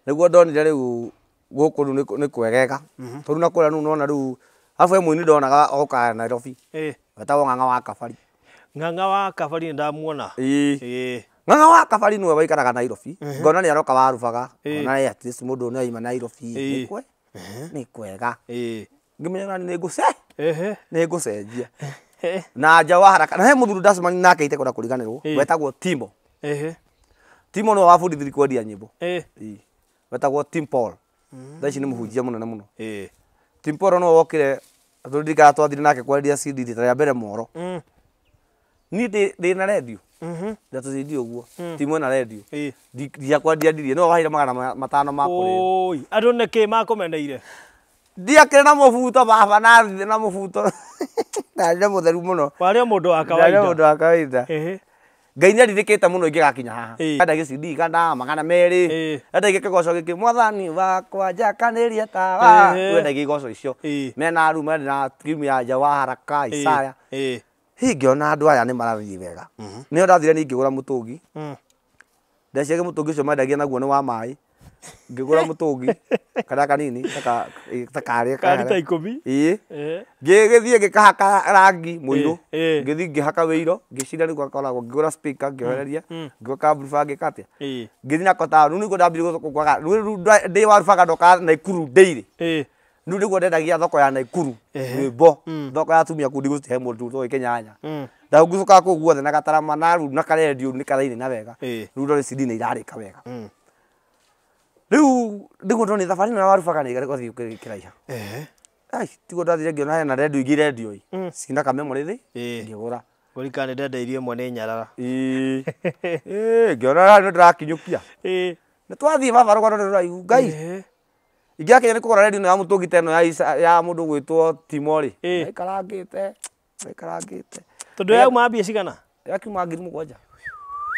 nĩguo ndonire rĩu gũkũ rĩu nĩ kwegega tondũ na kũrĩa rĩu nona rĩu arabu he mũini ndonaga oka Nairobi wetagwo Ng'ang'a wa Kabari Ng'ang'a wa Kabari ndamuona Ng'ang'a wa Kabari nĩwe waikaraga Nairobi ngona nĩ aroka warubaga ngona at least mũndũ nĩ aima Nairobi nĩ kwega ngĩmenya nĩ ngũcenjia na nja wa haraka na he mũthuri ndacemania nake itekũenda kũriganĩrwo wetagwo Timo Timo nĩwe wabundithirie kwendia nyĩmbo wetagwo Tim Paul thaa ici nĩ mũhunjia mũnene mũno Tim Paul nĩwe wokire tũririkana twathire nake kwendia CD rita rĩa mbere Moro niĩ ndĩna redio ndatũcindi ũguo Timo ena redio ndiakwendia ndirie nĩwe waheire magana 500 ma kũrĩo andũ nĩkĩ makũmeneire ndiakĩrĩ na mũbuto baba nathithĩ na mũbuto ndarĩ mũtheru mũno warĩ mũndũ wa kawaida Ngai nĩ arirĩkĩte mũno ingĩgakinya haha enda gĩcindi igana magana merĩ enda igĩ kĩgoco gĩkĩ mwathani wakwa njakanĩria tawa wenda igĩ igoco icio mena aru mena timu ya nja wa haraka Isaya ngĩona andũ aya nĩ marathiĩ wega nĩo ndathire ningĩ ngĩgũra mũtũngi ndeciage mũtũngi ũcio mendagia naguo nĩ wa maĩ ngĩgũra mũtũngi karĩa kanini ta karĩa karita 10 ngĩgĩthiĩ ngĩkahaka rangi mũirũ ngĩthiĩ ngĩhaka wĩiro ngĩcira nĩguo akoragwo ngĩgũra speaker ngĩohereria ngĩoka amplifier ngĩka atĩa ngĩthiĩ nako taũni rĩu nĩguo ndambire gũkwaga rĩu ndĩ warubaga ndoka Naikuru daily rĩu nĩguo ndendagia thoko ya Naikuru rwĩmbo thoko ya atumia kundi gũtihe mũndũ tũĩ Kĩnyanya ndagũcoka kũu guothe na gatarama na rĩu na karendio nĩ karaini na wega rĩu ndore CD nĩ irarĩka wega rĩu nĩguo ndonire thabarĩ ĩno ya warubaga nĩ ĩgathiĩ kĩraiha tiguo ndathire ngĩona hena redio ingĩ redio cina kamemory thĩ ngĩgũra kũrikana nĩ ndendeirio ĩmwe nĩ Nyarara ngĩona nĩ ndĩrakinyũkia nĩ twathiĩ baba rũgano nĩ rũraihu Ngai Ingĩakinya nĩ kũgũra redio ya mũtũngi ta ĩno ya mũndũ gwĩtwo Timori. Ĩkarangĩte. Tondũ yauma mbia cigana? Yakiuma 7,000.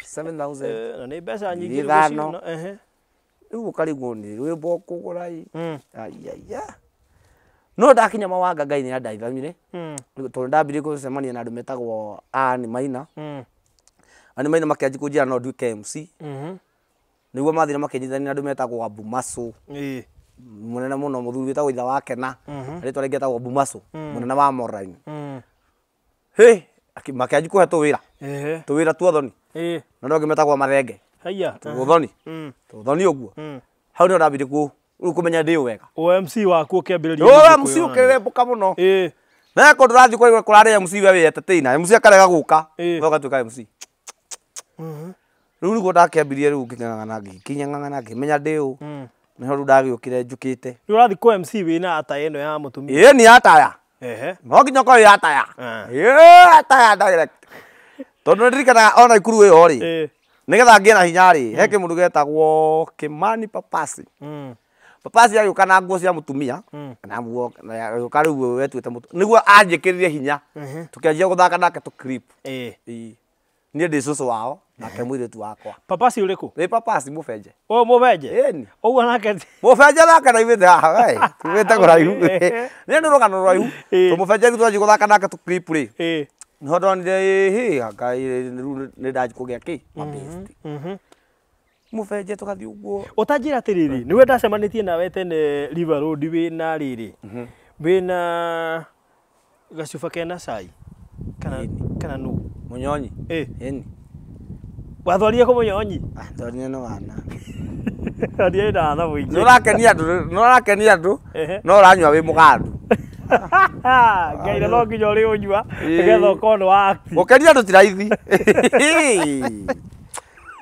7,000. Na nĩ mbeca nyingĩ gũciona. Rĩu ũkarigwo nĩ rwĩmbo kũgũra ĩ. No ndakinya Mawanga Ngai nĩ andaithamire. Tondũ ndambire gũcemania na andũ metagwo Anne Maina. Anne Maina makĩanjia kũnjĩra no nduĩke MC. Nĩguo mathire makĩnyitithania na andũ metagwo Abumaso. Mũnene mũno mũthuri wĩtagwo ithe wake na rĩtwa rĩngĩ etagwo Abumaso. Mũnene wa Moraini. Makĩanjia kũhe tũwĩra tuothoni. Na no ngĩmetagwo Mathenge. Tuothoni. Tuothoni ũguo. Hau nĩ ndambire kũmenya ndĩ wega. MC waku ũkĩambĩrĩria. MC ũkĩrembũka mũno. Na ko ndĩrathiĩ kũrarĩ MC we entertainer. MC akarega gũka. Ũgatuĩka MC. Rĩu nĩguo ndakĩambirie rĩu ngĩng'ang'ana ngĩmenya ndĩ ũ. Nĩho rĩu ndagĩũkire njũkĩte. Nĩ ũrathiĩ kũ MC wĩna ataya ĩno ya mũtumia? Nĩ ataya. No nginya ũkorwo wĩ ataya. Ataya direct. Tondũ nĩndirikanaga ona ikuru ĩyo rĩ. Nĩgetha ngĩe na hinya rĩ, he kĩmũndũ getagwo Kĩmani Papasi. Papasi agĩũka na nguo cia mũtumia. Na nguo agĩũka rĩu wetuĩte mũtumia. Nĩguo anjĩkĩrĩrie hinya. Tũkĩanjia gũthaka nake tũclip. Niĩ ndĩ cũcũ wao nake mũirĩtu wakwa. Papasi ũrĩkũ? Nĩ Papasi mũbenje. Mũbenje? Ĩni. Ũguo nake mũbenje nake na ithĩte haha we. Tumĩte kũraihu. Nĩ nĩ rũgano rũraihu. Mũbenje twanjia gũthaka nake tũclip rĩ. Nĩho ndonire Ngai rĩu nĩ ndanjia kũgĩa kĩ? Mabesti. Mũbenje tũgathiĩ ũguo. Ũtanjĩra atĩrĩrĩ, nĩwe ndacemanĩtie nawe tene River Road wĩna rĩrĩ. Wĩna gacuba kena cai. Kana nũ? Mũnyonyi. Ĩni. Wathwarire kũ Mũnyonyi? Thwarire no wana. Thwarire na wana mũingĩ. Nũrakenia andũ, no ũranyua wĩ mũgandu. Ngai no nginya ũrĩ ũnyua nĩgetha ũkorwo nĩ wa act. Gũkenia andũ ti raithi.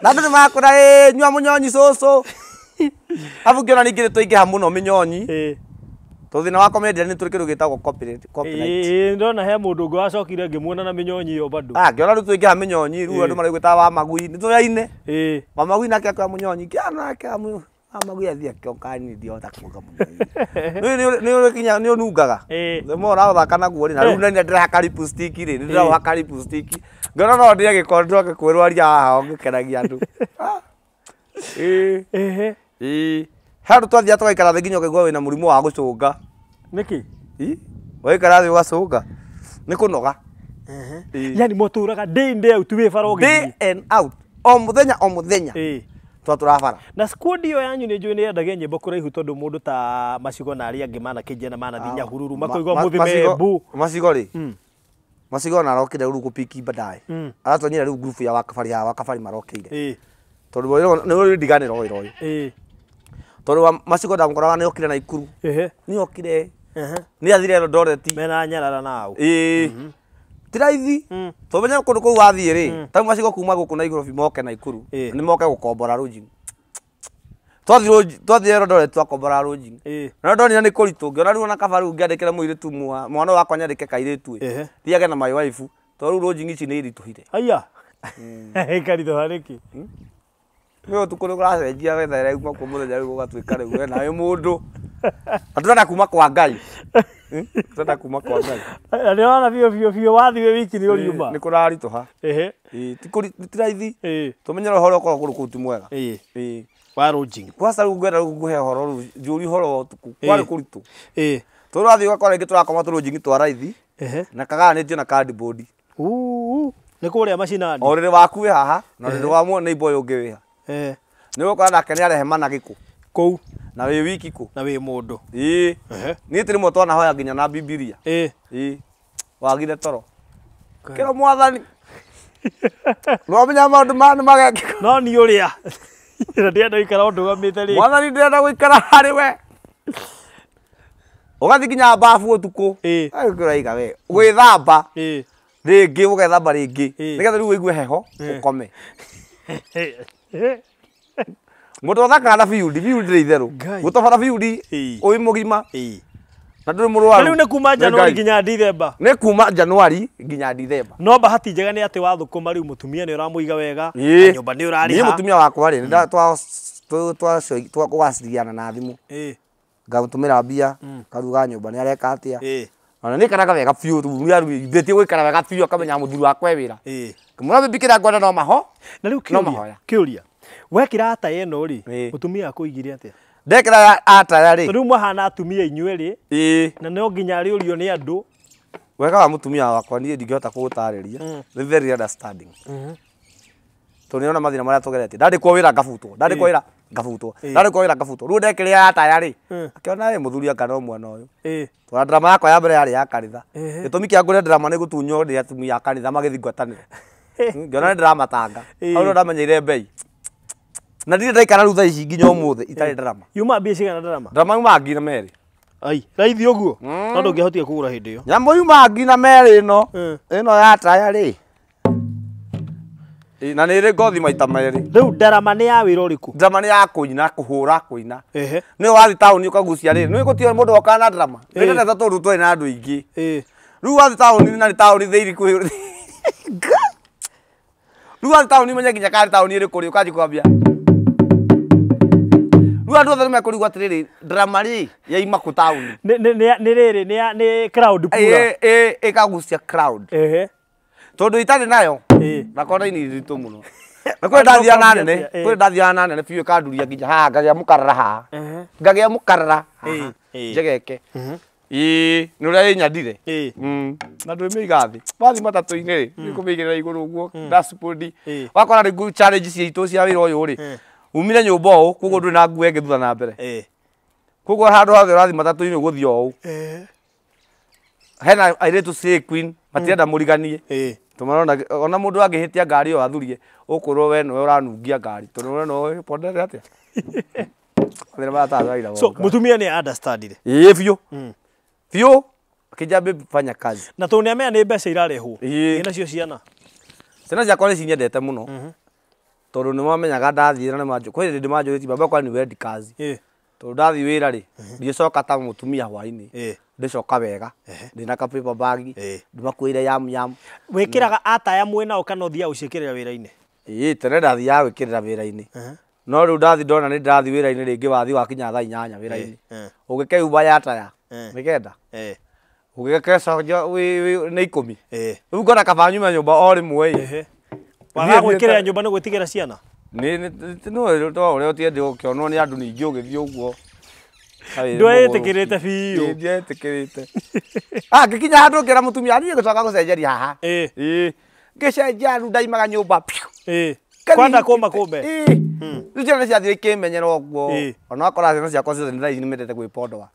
Na andũ nĩmakũra nyua Mũnyonyi cũcũ. Abu ngĩona ningĩ nĩtwaingĩha mũno Mĩnyonyi. Thĩna wa comedy nĩ tũrĩ kĩndũ gĩtagwo copyright. Ndona he mũndũ ũngĩ wacokire ngĩmuona na Mĩnyonyi ĩyo bado. Ngĩona rĩu twaingĩha Mĩnyonyi rĩu andũ marĩgwĩtaga Wamagui nĩ tũyaine. Wamagui nake akĩoya Mũnyonyi kĩana nake Wamagui athiĩ akĩoka niĩ ndiahota kuoga Mũnyonyi. Nĩ ũnungaga. The more ũrathaka naguo rĩ na rĩu nĩ ndĩrahaka lipstick rĩ nĩ ndĩrahaka lipstick. Ngĩona no ndĩe gĩkondo ngĩkwĩrwo aria haha ngĩkenagia andũ. Handũ twathiĩ tũgaikara thĩ nginya ũkaigua wĩna mũrimũ wa gũcũnga. Nĩkĩ? Waikara thĩ ũgacũnga. Nĩ kũnoga. Yani mũtũraga day in day out wĩ bara ũgĩthiĩ. Day and out. O mũthenya. Tũratũrabara. Na squad ĩyo yanyu nĩ njũĩ nĩ yendagia nyĩmbo kũraihu tondũ mũndũ ta Macigo na arĩa angĩ manakĩnjia na manathiĩ Nyahururu makoigua Mũthimembu. Macigo rĩ. Macigo na arokire rĩu gũpiki baadaye. Aratonyire rĩu group ya Wakabari marokĩire. Tondũ nĩ ndiganĩra wĩra ũyũ. Tondũ Macigo ndamũkoraga nĩ okire na Ikuru. Nĩ okire. Nĩ athire Eldoret. Mena Nyarara nao. Ti raithi. Tũmenya kũndũ kũu wathiĩ rĩ. Ta Macigo kuma gũkũ na Nairobi moke na Ikuru. Nĩ moke gũkombora Rũjini. Twathire Eldoret twakombora Rũjini. Na ndonire nĩ kũritũ. Ngĩona rĩu na kaba rĩu ngĩandĩkĩra mũirĩtu mwana wakwa nyandĩke kairĩtu. Thiage na my wife. Tondũ rĩu Rũjini ici nĩ iritũhire. Aya. Karitũha nĩkĩ? Nĩ ũtukũ nĩ kũracenjia wetha rĩu kuma mũthenya rĩu ũgatuĩka rĩu we nawe mũndũ. Atũrenda kuma kwa Ngai. Atũrenda kuma kwa Ngai. Nĩ wona biũ wathiĩ wiki nĩ ũriuma. Nĩ kũraritũha. Ti raithi. Tũmenyera ũhoro ũkorwo kũndũ kũu ti mwega. Wa Rũjini. Kwanza rĩu ngwenda rĩu ngũhe ũhoro rĩu njũri ũhoro wa ũtukũ. Kwarĩ kũritũ. Tũrathiĩ ũgakora rĩngĩ tũrakoma Rũjini twa raithi. Na kagayanĩtio na cardboard. Nĩ kũrĩa macinani. Ũrĩrĩ waku wĩ haha na ũrĩrĩ wa mũndũ neighbor ũyũ ũngĩ wĩ haha. Nĩ gũkora nake nĩ arehe mana gĩkũ. Kũu. Na wĩ wiki kũ. Na wĩ mũndũ. Niĩ tĩ rĩmwe twanahoya nginya na Bibilia. Wagire toro. Kĩro Mwathani. Nĩwamenya maũndũ maya nĩmagekĩka. No niĩ ũrĩa. Na ndĩrenda gũikara ũndũgamĩte rĩ. Mwathani ndĩrenda gũikara harĩ we. Ũgathiĩ nginya bafu ũtukũ. Ũraiga we. Gwĩthamba. Rĩngĩ ũgethamba rĩngĩ. Nĩgetha rĩu ũigue heho ũkome. Mũndũ ũthakaga na field rĩ itherũ. Gũtobora field ũrĩ mũgima. Na ndũrĩ mũrwaru. Rĩu nĩ kuma Januari nginya Dithemba. Nĩ kuma Januari nginya Dithemba. No bahati njega nĩ atĩ wathũkũma rĩu mũtumia nĩ ũramũiga wega. Nyũmba nĩ ũrarĩha. Niĩ mũtumia wakwa rĩ twa kũgaciriana na thimũ. ngamutumira mbia karuga nyumba ni areka atia ona ni karaga wega biu tu ya ndetie gwikara wega biu akamenya muthuri wakwe wira kumura bibikira ngwenda no maho na riu kiuria wekira ata yeno ri mutumia akuigire atia ndekira ata ri riu mahana atumia inyueri na no nginya ari urio ni andu wega wa mutumia wakwa ni ndingihota kugutariria ni very understanding tuniona mathina maria tugerete ndandikwo wira ngabutwo ndandikwo wira ngabutwo ndandikwo wira ngabutwo riu ndekiria ata yari akiona we muthuri akano mwana uyu twa drama yakwa ya mbere yari ya kanitha gitumi kia ngure drama ni gutunyo ndi atumia ya kanitha magithi ngwatanire ngiona ni drama tanga au ndo ndamenyeire bei na ndire ndaikara rutha ici nginya umuthi itari drama yuma mbia cigana drama yuma ngina meri ai raithi uguo no ndungihotia kugura hindi iyo nyambo yuma ngina meri ino ya ata yari na nä rä ngothi maita merä rä u ndarama nä ya wä ra å rä kå ndarama nä ya kå ina kå hå ra kå ina nä wathi taåni å kagucia rä nä gå tiå må ndå oka na ndarama nä ndeteta tå ndå twarä na andå aingä rä u wathi taåni na nä taåni thä iri rä u wathi taåni menye nginya karä taåni ä rä kå rä å kanji kwambia rä u andå othe nä mekå rigwo atä rä rä ndarama rä yaima kå taåni nä rä rä nä ä kagucia tondå itarä nayo nakona-inä ritå må no na kwä ndathia na nene kwä ndathia na nene biå kanduria nginya haha ngagä a må karara haha ngagä a må karara njegeke nä å rä a ä nyandire na ndå mä iga thä wathi matatå-inä rä nä kå mä igä rä ra igå rå å guo dashboard wakora rä challenge ciaitå cia wä ra å yå rä umire nyå mba å koguo ndå na nguo ä ngä thutha na mbere koguo handå hothe å rathi matatå-inä å gå thiä o å hena airä tu queen matirenda må riganie tumarona ona mundu angihitia ngari yo athurie ukurwo we no uranungia ngari tondu we no pondere atia thira bata zaira so mutumia ni understand biu biu akijambe fanya kazi na tu niamea ni mbeca irarehwo ina cio ciana ciakwa ni cinyendete muno tondu ni mamenyaga ndathira na manjo kwä ndi manjuriti baba kwa ni wendi kazi tondu ndathi wira ri ndicoka ta mutumia hwaini ndicoka wega ndina ka paper bag ndimakuire yam wikiraga ata ya mwena ukanothia ucikirira wira-ini tene ndathia gwikirira wira-ini no riu ndathi ndona ni ndathi wira-ini ringi wathi wakinya thaa 8 wira-ini ugikeyumba ya taya nikenda ugikecokia ni 10 riu ngona kaba nyume nyumba o rimwe waga gwikirira nyumba ni gwitigira ciana no to uria utiendi ukionwo ni andu ningi ugithii uguo ndwetikirite biu ndietikirite ngikinya handu ngira mutumia ni gucoka gucenjeria haha ngicenjia andu ndaimaga nyumba kwanda kũmba kũmbe rĩu ciana nĩciathiĩ ikĩmenyera ũguo ona akora ciana ciakwa ciothe nĩ thaa ici nĩmendete gwĩpondoa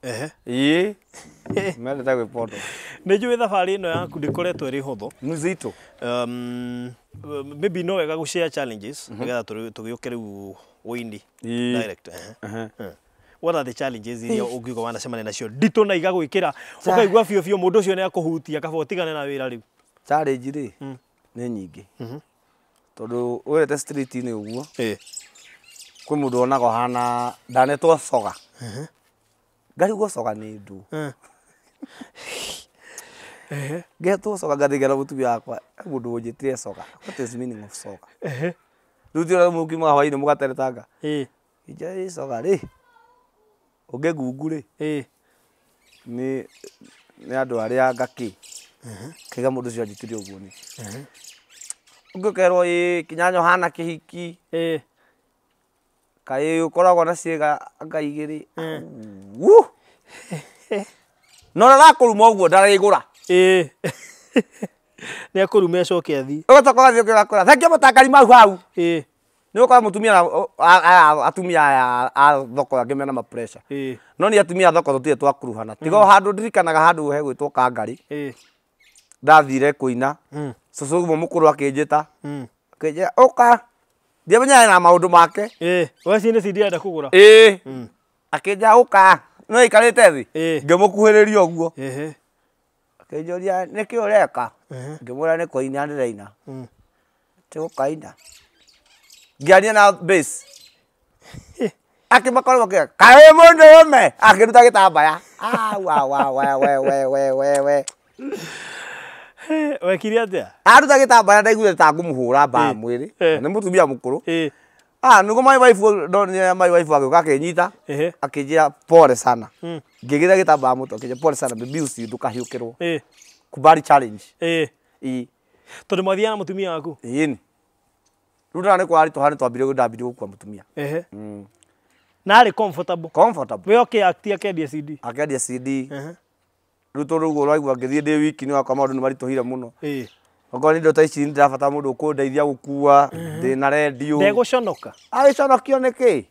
mendete gwĩpondoa nĩ njũĩ thabarĩ ĩno yaku ndĩkoretwo ĩrĩ hũthũ nzito maybe no wega gũshare challenges nĩgetha tũgĩũke rĩu windi direct what are the challenges iria ũngiuga wanacemania nacio nditũ na igagwĩkĩra ũkaigua biũ biũ mũndũ ũcio nĩ akũhutia kaba ũtigane na wĩra rĩu challenge rĩ nĩ nyingĩ tondu wirete street ini uguo kwi mundu onago hana ndanetwo coga ngari go coga ni ndu getwo coga ngathigera mutumia wakwa mundu unjitire coga what is meaning of coga riu tira mukima hwaini mugateretanga ija coga ri uge gungu ri ni andu aria ngaki kiga mundu cio njitire uguo ni ugekerwo kinyanyo hana kihiki kai ukoragwo na ciega ngaigiri no rakuruma uguo ndarigura ni akuruma acoke athi ugatoka gathi ukira thankia mutakari mau hau ni ukora mutumia atumia a thoko yange mena ma pressure no ni atumia thoko tutire twakuruhana tigo handu ndirikanaga handu he gwitwo Kangari ndathire kuina cucu mukuru akinjita akinjira uka ndiamenya na maundu make waci ni cindirenda kugura akinjira uka no ikarite thi ngimukuhiriria uguo akinjoria niki ureka ngimwira ni kuina ndiraina tigukaina ngiaria na base akimakorwo kia kae mundu ume akiruta gitambaya we wekire atia aruta gitambaya ndaiguire ta ngumuhura mbaa mwiri ni mutumia mukuru nugo my wife don't my wife agoka kenyita akijia pole sana ngigira gitamba muto akijia pole sana baby usi ndukahiukirwo kubari challenge tondu mwathia mutumia waku ni rura ne kwari to hani twambire gudambire gukwa mutumia na ari comfortable we okay actia kedia CD ruto rugo rwaigua ngithie ndi wiki ni wakwa maundu ni maritohire muno Ogo ni ndo ta ici ndirabata mundu kundeithia gukua ndina radio ndeguconoka agiconokio niki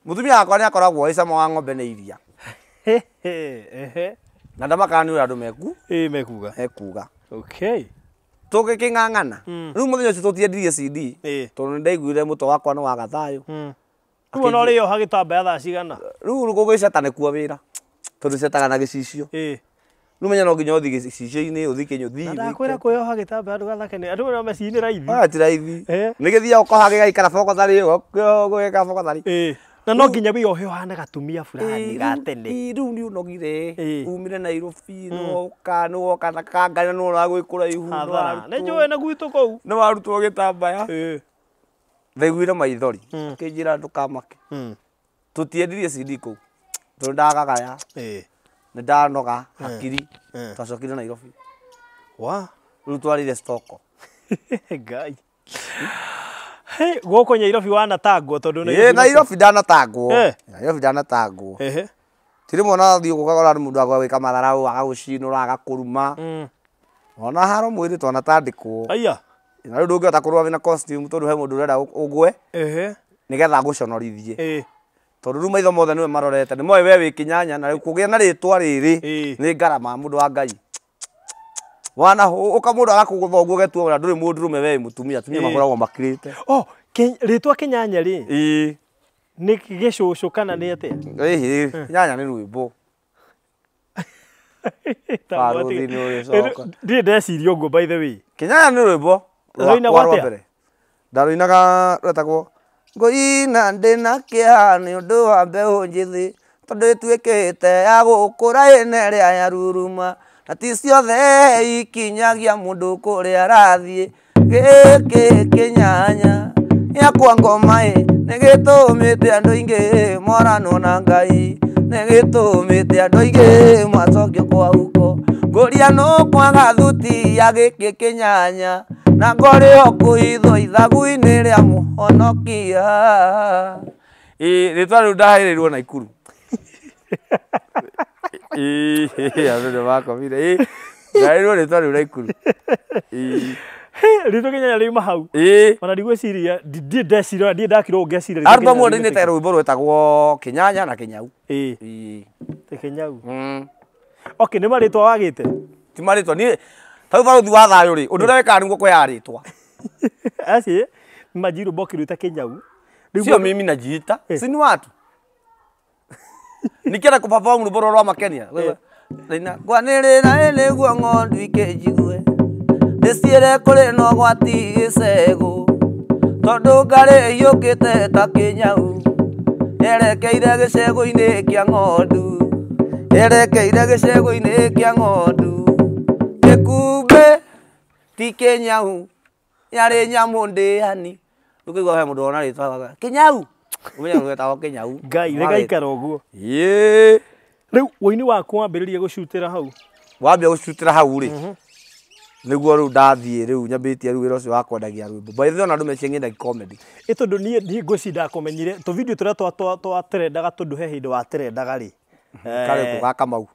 mutumia wakwa ni akoragwo icama wa ng'ombe ni iria na ndamakani ura andu mekuga ekuga okay tugiking'ang'ana riu muthenya ucio tutiendirie CD tondu ndaiguire muto wakwa ni wa gathayo riu no rio hagitambaya thaa cigana riu gugiceta nikuo wira tondu cetaga na gicicio riu menya no nginya uthi gicicio-ini uthi kinyuthi ndakwira kuyoha gitambaya andu gathake ni andu na mecini raithi ti raithi ni githia ukoha gigaikara bokothari gugika bokothari na no nginya wiyohe hana gatumia fulani gatene riu ni unogire umire Nairobi no woka na kangana no ragwikura ihu ne njoe na gwitu kou no warutwo gitambaya ndaiguire maithori kinjira ndukamake tutiendirie CD kou tondu ndagagaya ni ndanoga hakiri twacokire Nairobi riu twarire stoko ngai goko Nairobi wanatangwo tondu Nairobi ndanatangwo tiri mwana thio gukagora mundu agwika matharau agagucinura agakuruma ona haro mwiri twanatandikwo aya na riu ndungihota kurua wina costume tondu he mundu urenda ugwe nigetha guconorithie tondu riu maitho mothe niwe marorete ni moe we wi kinyanya na riu kugia na ritwa riri ni ngarama mundu wa Ngai wana uka mundu agakuguthogu getuo nduri mundu rume we mutumia makoragwo makirite ritwa kinyanya ri ni gicucu kana ni atia kinyanya ni rwimbo ndi ndeciria uguo by the way kinyanya ni rwimbo ndaruinaga rwetagwo ngoina ndina kia ni undu wa mbeu njithi tondu ituikite ya gukura ine ria ya ruruma na ti ciothe ikinyagia mundu kuria arathie giki kinyanya yakwa ngoma ni gitumite andu ingi morano na Ngai ni gitumite andu ingi macokio kwa huko nguria no kwaga thuti ya giki kinyanya na ngorio kuithwo ithagu-ini ria muhonokia ritwa riu ndahairirwo Naikuru andu makomire ndahairirwo ritwa riu Naikuru ritwa kinyanya riuma hau ona ndigwiciria ndeciria ndakirwo ngeciria albamu ndinite rwimbo rwetagwo kinyanya na kinyau kinyau okay ni maritwa wagite ti maritwa ni tau baruthi wa thayo ri undu weka niguo kwa yaritwa asi majiru bokiruta kinyau sio mimi najiita si ni watu nikienda kuperform rwimbo rwa Makenia na kwanirira ene guo ngondu ikenjigue ndiciire kuri no gwati gicegu tondu ngari yukite ta kinyau erekeire gicegu-ini kia ng'ondu gikumbe ti kinyau yari nyamu ndiani ukigwa he mundu ona ritwa kinyau umenya gwetagwo kinyau Ngai regaikara uguo riu woini waku wambiririe gucutira hau wambia gucutira hau ri niguo riu ndathie riu nyambitie riu wira ucio wa kwendagia rwimbo by the way ona andu meciria ngendagia comedy tondu nie ngwiciria ndakumenyire tu video turia twaterendaga tondu he hindi wa terendaga ri kare ku gaka mau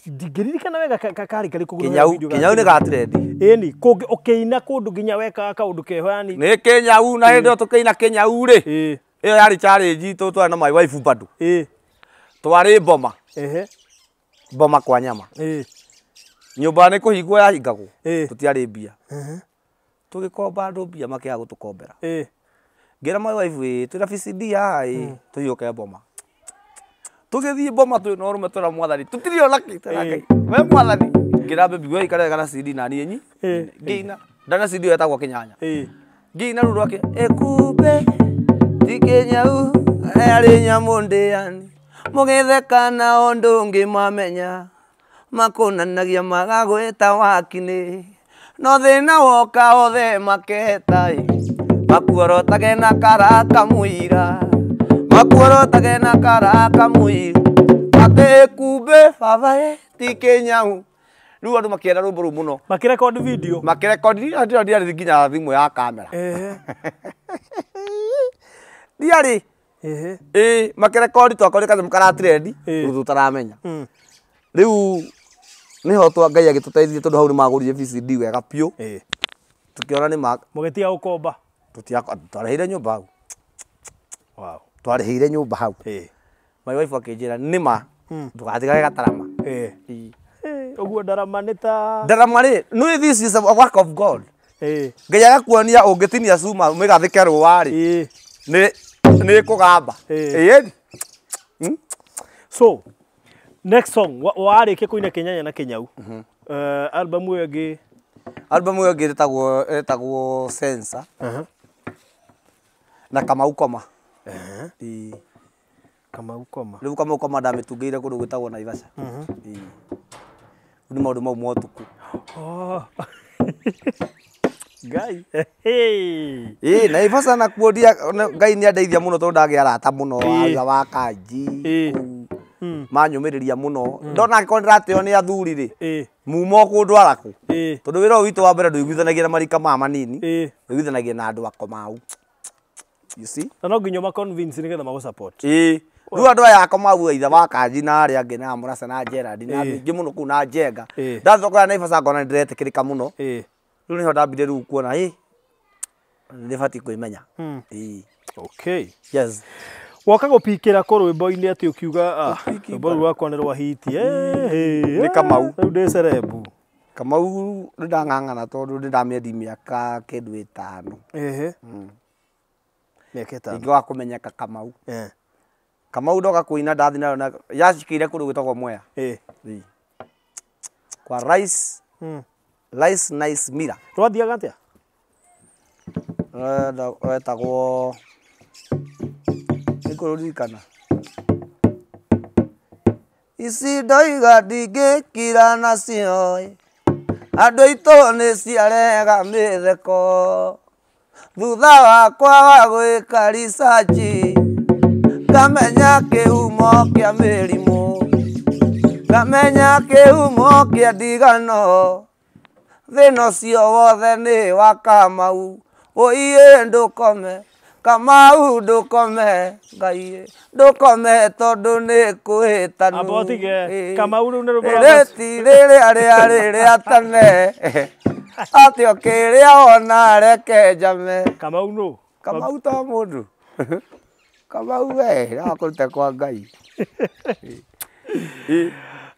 ndingĩririkana wega kari kari kugura video kinyau ni gatrendi ni kungi ukiina kundu nginya weka kaundu keho yani ni kinyau na hindi tukiina kinyau ri iyo yari challenge itu twa na my wife bado twari Boma Boma kwa nyama nyumba ni kuhingwo ya hingagwo tutiari mbia tugikomba andu mbia makiaga gutukombera ngira my wife twira VCD hai tuyoke Boma tugithie Boma tu no rume twira mwathani tutirio laki we mwathani ngira baby we ikare kana CD na nienyi ngina ndana CD yetagwo kinyanya ngina ru rwake ekube tikinyau ari nyamu ndiani mugithekana undu ngimamenya makunanagia magagwita wakini no thina woka othe maketa makuorotage na karaka muira makuorotage na karaka muira ate kumbe baba ti Kenyau riu andu makienda rumbu ru muno makirecord video makirecord ndio nginya thimu ya kamera diari makirecord twakore kaza mukara trend tutaramenya riu niho twangai agituteithie tondu hau ni magurire VCD wega piu tukiona ni mugetia ukomba twarehire nyumba hau wow twarehire nyumba hau my wife akinjira nima tugatigage gatarama oguo ndarama ni ta ndarama ri no this is a work of God ngai agakuonia ungitinia cuma migathike ruwa ri ni kugamba so next song warike kuina Kenyanya na Kenyau album iyo ngi etagwo Sensor na Kamau Koma Kamau Koma riu Kamau Koma ndamitungire kundu gwitagwo Naivasha ni maundu mau motuku Ngai Naivasha na kuodia Ngai ni andeithia muno tondu ndagi arata muno wa Kanji manyumiriria muno ndona ngiko ndirateo ni athuri ri mumo kundwara ku tondu wira witu wa mbere nduiguithanagia na marika ma manini nduiguithanagia na andu akomau you see no nginyo ma convince nigetha mago support riu andu aya akomau itha wa Kanji na aria angi na Murasa na Gerard na angi muno ku na Njenga ndathokora Naivasha ngona ndiretikirika muno riu niho ndambire riu kuona ndibati kwimenya okay yes waka gupikira ko rwimbo-ini ati ukiuga rwimbo rwakwa ni rwa hiti ni Kamau riu ndi cerebu Kamau ndang'ang'ana tondu ndamiendi miaka kindu 5 miaka 5 ingi wa kumenyeka Kamau Kamau ndoka kuina ndathi na yacikire kundu gwitagwo Mwea kwa Rice Nice Mira rwathiaga atia wetagwo nikuririkana ici ndoiga ndingĩkira nacio andũ aitũ nĩ ciarega mĩtheko thutha wakwa wa gwĩka research ngamenya kĩhumo kĩa mĩrimũ ngamenya kĩhumo kĩa ndigano thĩno cio wothe nĩ wa Kamau ũiĩ ndũkome Kamau ndukome Ngai ndukome tondu ni kuhitanu abotige Kamau ru ne reti riri atane atio kiria ona reke jame Kamau no Kamau ta mundu Kamau we akurute kwa Ngai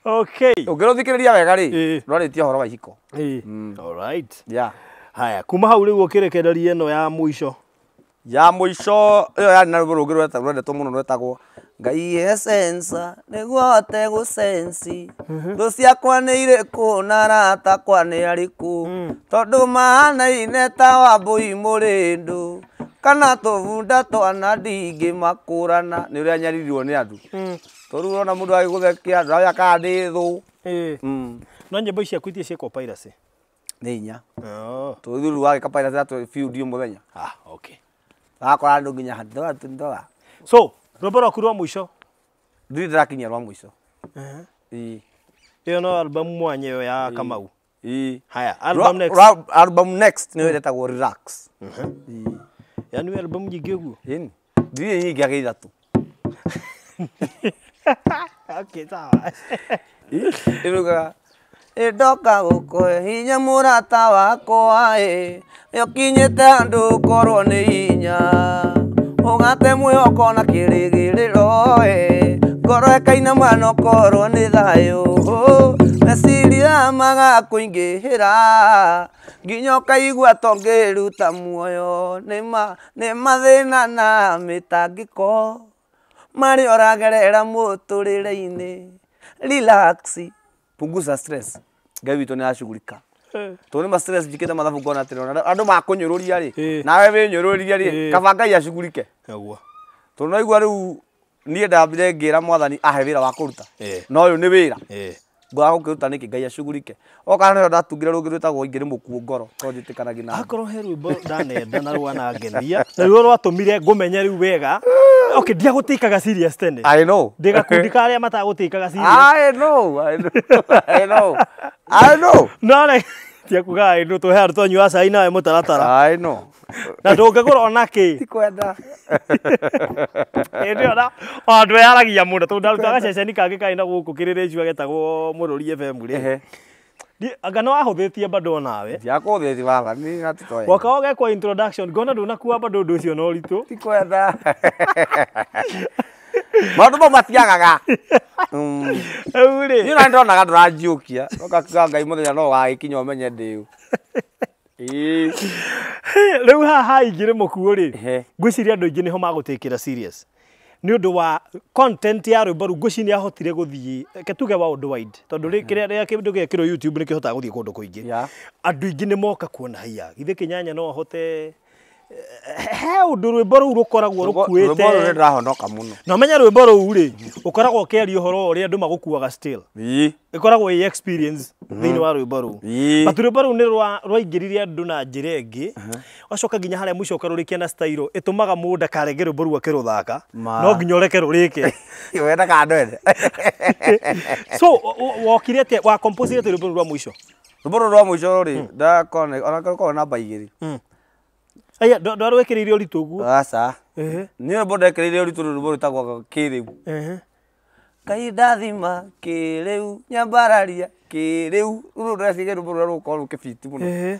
okay ugirothikiriria wega ri roritie horo wa ihiko all right yeah haya kuma hau riu ukirekereria eno ya muico ya muico iyo ya na ruguru rwendetwo muno rwetagwo Ngai Sensor niguo hote gusensi ndu ciakwa ni iriku na rata kwa ni ariku tondu mahanaine ta Wambui Murindu kana tuvunda twana ndingi makurana ni uria nyaririrwo ni andu tondu urona mundu agiguthekia andu aya kandi thu no nyimbo ici akuitie ciekwo piracy ni inya tuthuru wagika piracy atu few dio muthenya okay akora andu nginya handoa tundoa so rwimbo rwaku rwa muico ndiri ndirakinyia rwa muico iyo no album mwanya iyo ya Kamau haya album next ni wetagwo Relax yani album nyingi uguo ndiri nyingi age ithatu okay sawa iruga ndoka gukoe hinya murata wakwa yokinyite andu korwo ni hinya ugate mwihoko na kirigiriro ngoro ekaina mwana korwo ni thayo meciria magakuingihira nginya ukaigua tongiruta muoyo ni mathina na mitangiko mari oragerera muturire-ini relax punguza stress Ngai witu ni ashughulika toni ma stress jikita mathabu ngona atirona andu makunyururia ri nawe winyururia ri kaba Ngai ashughulike naguo tono igua riu nie ndambire ngira mwathani ahe wira wa kuruta no uyu ni wira Ngwa gukiruta niki Ngai acugurike. Oka no ndatungira rungi rwitagwo ingiri mukuo ngoro. To njitikanagi na. Akorwo he rwimbo ndanenda na rwana ngenia. Na ruo rwatumire ngumenya riu wega. Okay, ndia gutikaga serious tene. I know. Ndigakundi karia matagutikaga serious. I know. No tia kuga ndo to her to nyua sai nawe mutaratara. I know. Na ndungegora onake. Tikwenda. Ndio na. Andu yaragia muno to ndarutaga ceceni kangi kaina guku kirire ju agetagwo Mururi FM ri. Anga no ahuthitie bado nawe. Ndiakuthitie baba ni ngatitoya. Wakaoge kwa introduction ngona ndunakuwa bado ndu ucio no ritu. Tikwenda. Maundu mo matiagaga. Uri. Ni na ndonaga ndurajiukia. Okakiga Ngai muthenya no gagikinya umenye ndiu. Riu haha ingire mukuo ri. Ngwiciria andu ingi niho magutikira serious. Ni undu wa content ya rwimbo ru ngwici ni ahotire guthii ketuge wa undu wide tondu ri kiria kindu gekiro YouTube ni kihotaga guthii kundu kuingi. Andu ingi ni moka kuona haiya. Githe Kinyanya no ahote he undu rwimbo ru rukoragwo rukuite. Rwimbo ru ndirahonoka muno. Na menya rwimbo ru ri ukoragwo kerio horo uri andu magukuaga still. Ikoragwo i experience thini wa rwimbo ru. But rwimbo ru ni rwaingiririe andu na njira ingi. Wacoka nginya haria mwico ukarurikia na style itumaga mundu akarege rwimbo ru akiruthaka. No nginya ureke rurike. Wenda kandwende. So wokire atia wa compose atia rwimbo ru rwa mwico? Rwimbo ru rwa mwico ri ndakone ona korwo namba igiri. Aya ndwarwekiririe uritu guo. Asa. Ni rwimbo ndekiririe uritu rwimbo rutagwo kiriu. Ngai ndathima kiriu nyambararia kiriu uru ndacige rwimbo rwa rukorwo rukibiti muno.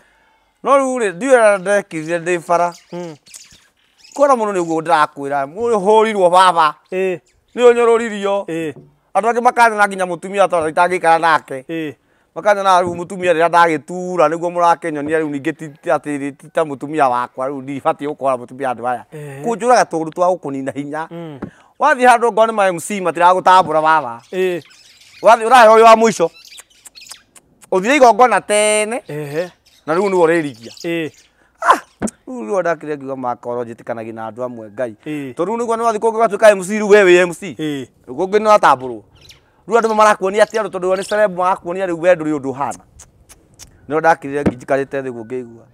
No riu ri ndiwera ndekirire ndi bara. Kora muno niguo ndakwira muhurirwo baba. Ni onyororirio. Andu angi makana nginya mutumia tondu itangikara nake. Makanya na riu mutumia rira ndagitura niguo murakenyonia riu ningi atiri tita mutumia wakwa riu ndibati gukora mutumia andu aya. Kunjuraga tuguru twa gukunina hinya. Wathi handu ngone ma MC matiragutambura baba. Wathi urahe uyu wa mwisho. Uthire igongona tene. Na riu ni uririkia. Riu ndakire ngiuga makoro njitikanagi na andu amwe Ngai. To riu niguo ni wathi kungatuika MC riu wewe MC. Gungi no atamburwo. Riu andu marakuonia atia andu tondu ni celeb marakuonia riu we nduri undu hana. No ndakirire ngijikarite thi ngigua.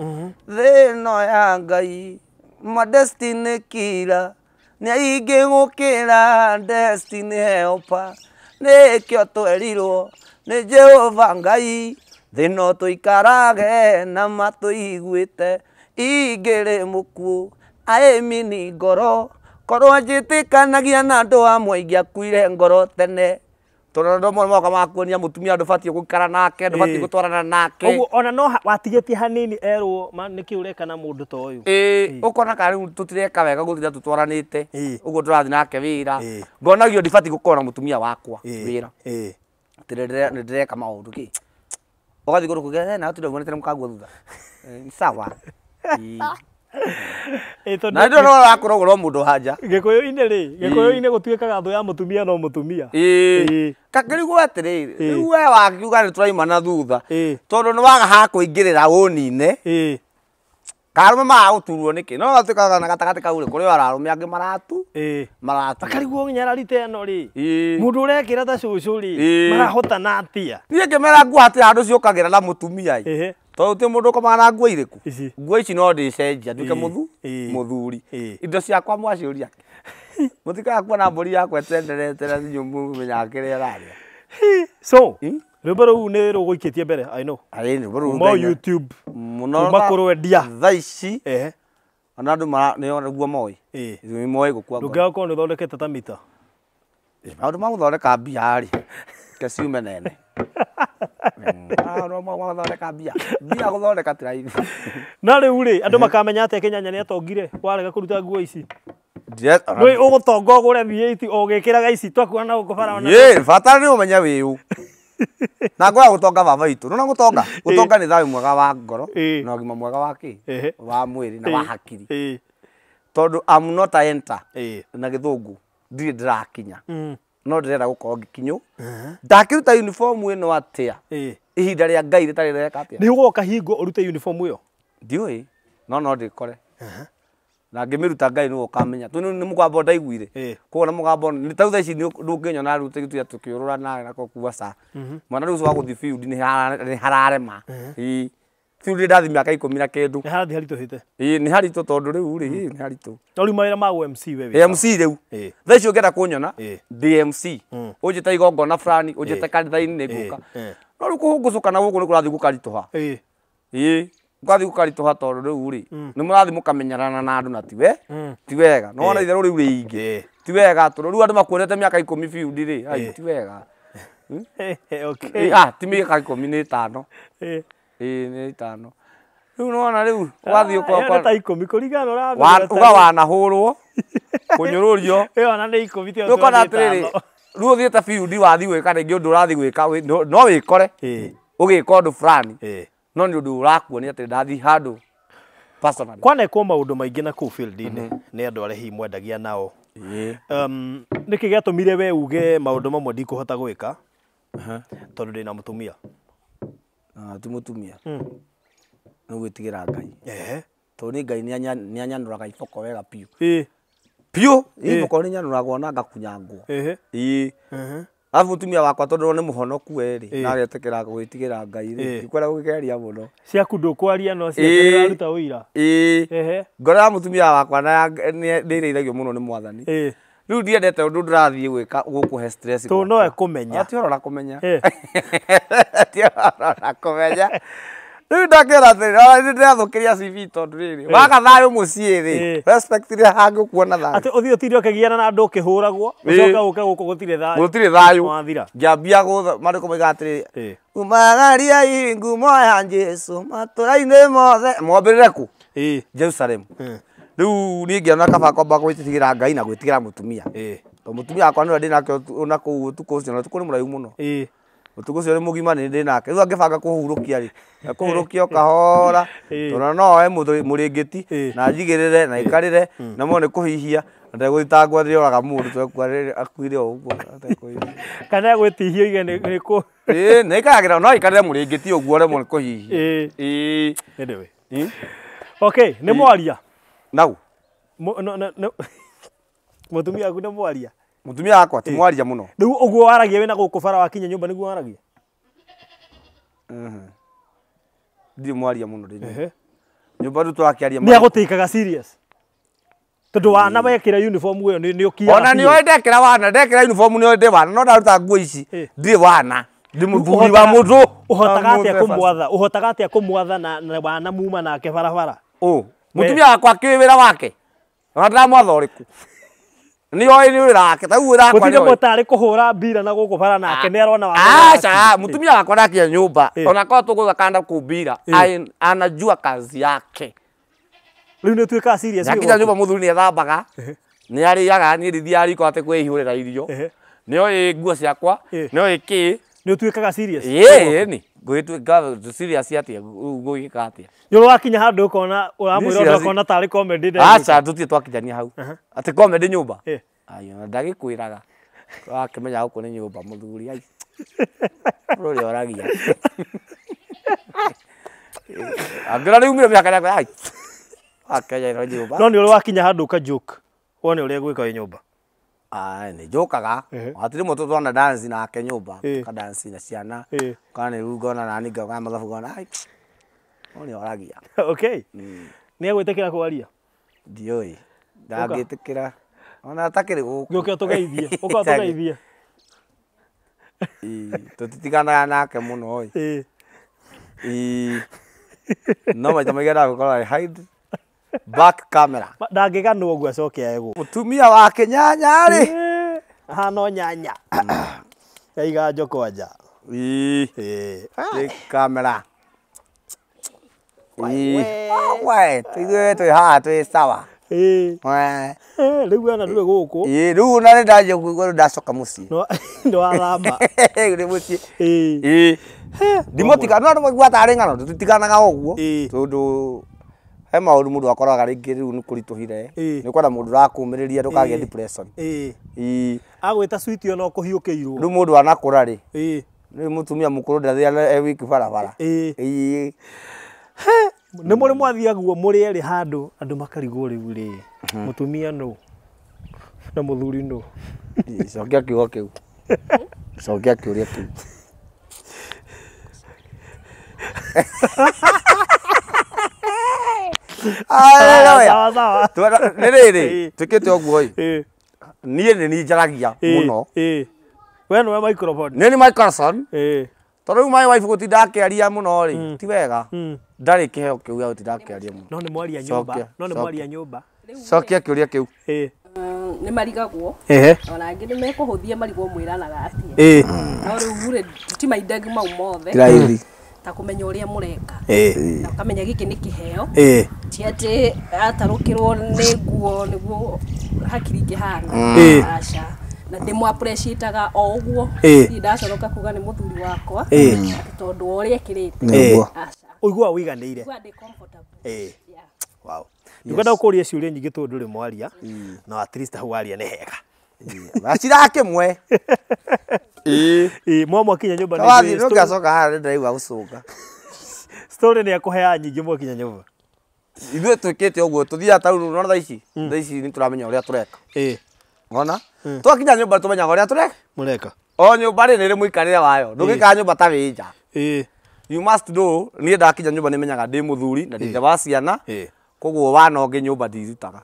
Thino ya Ngai ma destiny killer ni aingi gukira destiny helper nikio twerirwo ni Jehova Ngai thino tuikarage na matuiguite igiri muku aimini ngoro korwo njitikanagia na andu amwe ingi akuire ngoro tene tondu mo moka makuonia mutumia ndubati gukara nake ndubati gutwarana nake uguo ona no watigetie hanini erwo niki ureka na mundu to uyu ukona kari tutireka wega guthira tutwaranite uguo ndurathi nake wira ngonagio ndibati gukora mutumia wakwa wira ndireka maundu ki ugathi guru kugera na tundo mwonete mukaguo thutha sawa na ndo no akorogoro mundu hanja gikuyu-ini ri gikuyu-ini gutuikaga thu ya mutumia no mutumia kakirigo atiriri riu we wakiuga ni turaimana thutha tondu ni waga ha kuingirira unine karume maguturwo niki no gatuikaga na gatagati kau ri kuri ararume angi maratu akarigwo nginya rite no ri mundu urekira ta cucu ri marahotana atia nie ngimera nguo ati andu ciukagira na mutumia tondu ti mundu ukomaga na nguo iriku nguo ici no ndicenjia nduke muthuri indo ciakwa mwaciuria mutikaga kuona mburi yakwa etenderete na nyumbu menyaga kiria raria so rwimbo ruu ni ruguikitie mbere I know mo YouTube kuma kurwendia thaa ici ona andu niguo moi moi gukua ndungiakorwo ni thondekete ta mita maundu ma guthondeka mbia ri keciume nene guthondeka mbia guthondeka tiraithi na riu ri andu makamenya atia Kinyanya ni atongire warega kuruta nguo ici we ugutonga ugure V8 ugikiraga ici twakuona na gukubara ona bata ni umenya wiu na ngwa gutonga baba itu no gutonga ni thayu mwega wa ngoro na ugima mwega wa ki wa mwiri na wa hakiri tondu am not a enter na githungu ndiri ndirakinya no ndirenda gukorwo ngikinyu ndakiruta uniform ino atia ihinda ria Ngai ritari reka atia ni ugoka hingo urute uniform iyo ndiui no ndikore na ngimiruta Ngai no ukamenya tu ni mugambo ndaiguire ko na mugambo ni tau thaici ndunginyona rute gitu ya tukiurura na ko kuasa mwana rucio wa guthi field ni hararema field ndathi miaka 19 ni harathi harito hite ni harito tondu riu ni harito tori maira ma MC wewe MC riu thaici ungenda kunyona DMC ujita igongona fulani ujita kanitha-ini nguka no riu kuhungucuka na guku ni kurathi gukaritoha ukathi gukaritoha tondu riu ni murathi mukamenyerana na andu na ti wega no wona itherũ riu ringi ti wega tondu riu andu makuonete miaka 10 field ri ai ti wega okay ti miaka 15 ni 5 riu nona riu wathi ukwa ta 10 kurigana uga wanahurwo kunyorurio ona ni 10 ti riu kana atiriri riu uthiete field wathi gwika ringi undu urathi gwika no wikore ugika undu fulani no ni undu urakuonia ati ndathi handu personally kwanekwo maundu maingi na ku field-ini ni andu aria hi mwendagia nao niki giatumire we uge maundu mamwe ndikuhota gwika tondu ndina mutumia ti mutumia no gwitigira Ngai tondu Ngai ni anyanuraga iboko wega piu piu iboko ni nyanuragwo na ngakunyangwo alafu mutumia wakwa tondu ni muhonoku eri na agetekera gwitigira Ngai ri ikwera gukeria muno ciaku ndukwaria no ciaku ruta uira ngora mutumia wakwa na ni reithagio muno ni mwathani riu ndiendete undu ndirathie gwika gukuhe stress to no ekumenya ati orora kumenya ati orora kumenya riu ndakira ati ni ndirathukiria CV tondu riri waga thayo mucii ri respect ri hangu kuona thayo ati uthio tiri ukigiana na andu ukihuragwo ucoka uke guku gutire thayo ngambia gutha mariko moiga atiri umagaria ngumo ya Jesu matura-ini mothe mwambirire ku Jerusalem riu ni ngiona kaba kwamba gwitigira Ngai na gwitigira mutumia to mutumia akwa ndio ndinake ona ku utuko ucio na tuko ni muraiu muno utuko ucio ni mugima ni ndinake riu angibanga kuhurukia ri kuhurukia kahora tona no muringiti na njigirire na ikarire na mone kuhihia ndegwitangwa ndioraga mundu twekwarire akuire uguo kana gwitihio igene ni ku na ikagira no ikarire muringiti uguo re mone kuhihia anyway okay ni mwaria nau mutumia aku ni mwaria mutumia akwa ti mwaria muno riu uguo waragia wina guku bara wakinya nyumba niguo waragia ndi mwaria muno ndi nyumba riu turakiaria ni agutikaga serious tondu wana wekira uniform uyo ni ukia ona ni ndekira wana ndekira uniform ni ndi wana no ndaruta nguo ici ndi wana ndi muthuri wa mundu uhotaga atia kumwatha na wana muma nake barabara mutumia wakwa kiwira wake ona ndamwatha uriku ni oi ni wirake tau wirakwa ni gutire mutari kuhura mbira na guku bara nake ni arona wa acha mutumia wakwa ndakia nyumba ona kwa tuguga kanda kumbira anajua kazi yake riu ni tuika serious yakinya nyumba muthuri ni ethambaga ni ariaga ni rithia ariko ate kwihurira irio ni oi nguo ciakwa ni oi ki ni tuikaga serious ni gwituika serious atia gwika atia yoro wakinya handu ukona uramwira ukona tari comedy ndio acha tutie twakinyania hau ati comedy nyumba ayo ndagikwiraga akimenya huko ni nyumba muthuri ai rori oragia agira riu mira miaka yakwa ai akaya ro nyumba no ni uri wakinya handu ka joke wone uri gwika nyumba ni jokaga atiri mutu twana dance na ke nyumba ka dance na ciana kana riu ngona nani ngona mathabu ngona ai oni oragia okay ni agwitekera kwaria ndioi ndagitikira ona atakiri guku gyoke tugeithie uko tugeithie tutitigana nake muno oi no maita maigera gukora hide back camera ndangigana uguo acoke ego mutumia wa kinyanya ri hano nyanya yaiga njoko nja camera we tui haha tui sawa riu ana nduri guku riu na ndaje kuigua ndacoka mucii ndo aramba ri mucii ndimotika no ndimwe tari ngano tutiganaga uguo tondu he maundu mundu akoraga ringi riu ni kurituhire ni kwenda mundu rakumiriria ndukagia depression agwita sweet yo no kuhiukiirwo riu mundu anakura ri ni mutumia mukuru ndathia e wiki barabara nä må rä mwathiaga guo må rä erä handå andå makarigwo rä u rä må tumia no na må thuri no cokia kiugo kiu cokia kiuria kiu nä rä rä twä kä te å guo niä nä ninjaragia må no we nä we microphone nä ni microphone tondå rä u maä waibu gå tinda akä aria må no rä ti wega ndarä kä heo kä u gä gå tinda akä aria må no nä mwaria nyåmba no nä mwaria nyåmba cokia kä å ria kä u nä marigagwo ona angä nä mekå hå thia marigwo mwä ranaga atä no rä u rä ti maindegu mau mothe ta kå menya å rä a må reka na å kamenya gä kä nä kä heo ti atä atarå kä rwo nä nguo nä guo hakiri ingä hana aca na ndä mwapreciataga o å guo i ndacoroka kuga nä må thuri wakwa tondå wa å rä a ekä rä te å igua wä ganä ire ndigwenda gå kå ria ciå ria nyingä tondå ndå rä mwaria no at least hau waria nä hega acira kä mwe mwamwakinya nyå mba wathiä nä å ngacoka harä ndäraigua gå cånga story nä akå heaga nyingä mwakinya nyå mba ithuä twä kä te å guo tå thiaga ta rä u nona tha ici nä tå ramenya å rä a tå reka ona twakinya nyå mba tå menyaga å rä a tå reka må reka o nyå mba rä nä rä må ikarä re wayo ndå gä kaga nyå mba ta wä nja you must know niä ndakinya nyå mba nä menyaga ndä må thuri na ndä wa ciana koguo wana å ngä nyå mba ndirutaga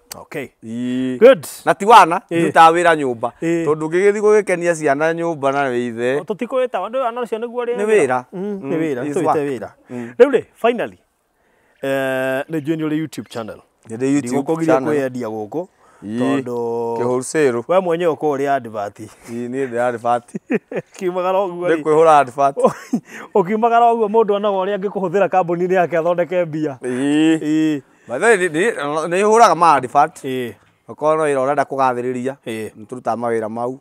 na ti wana ndutaga wä ra nyå mba tondå ngä gä thiä gå gä kenia ciana nyå mba na wä ithe tå tikå ä ta andå ana cio nä guo nä wä ra nä wä ra tå ä te wä ra rä u rä finally nä njå nä å rä YouTube channel ndigå giria kwä endia gå kå tondå kä hå rucä we mwenye å korwo å rä advert niä ndä ra kiumagara å guo kwä hå ra å kiumagara å guo må ndå anaga å rä a angä kå hå thä ra kambå-inä yake athondeke mbia nä hå raga ma okorwo no wä ra å renda kå gathä rä ria nä tå rutaga mawä ra mau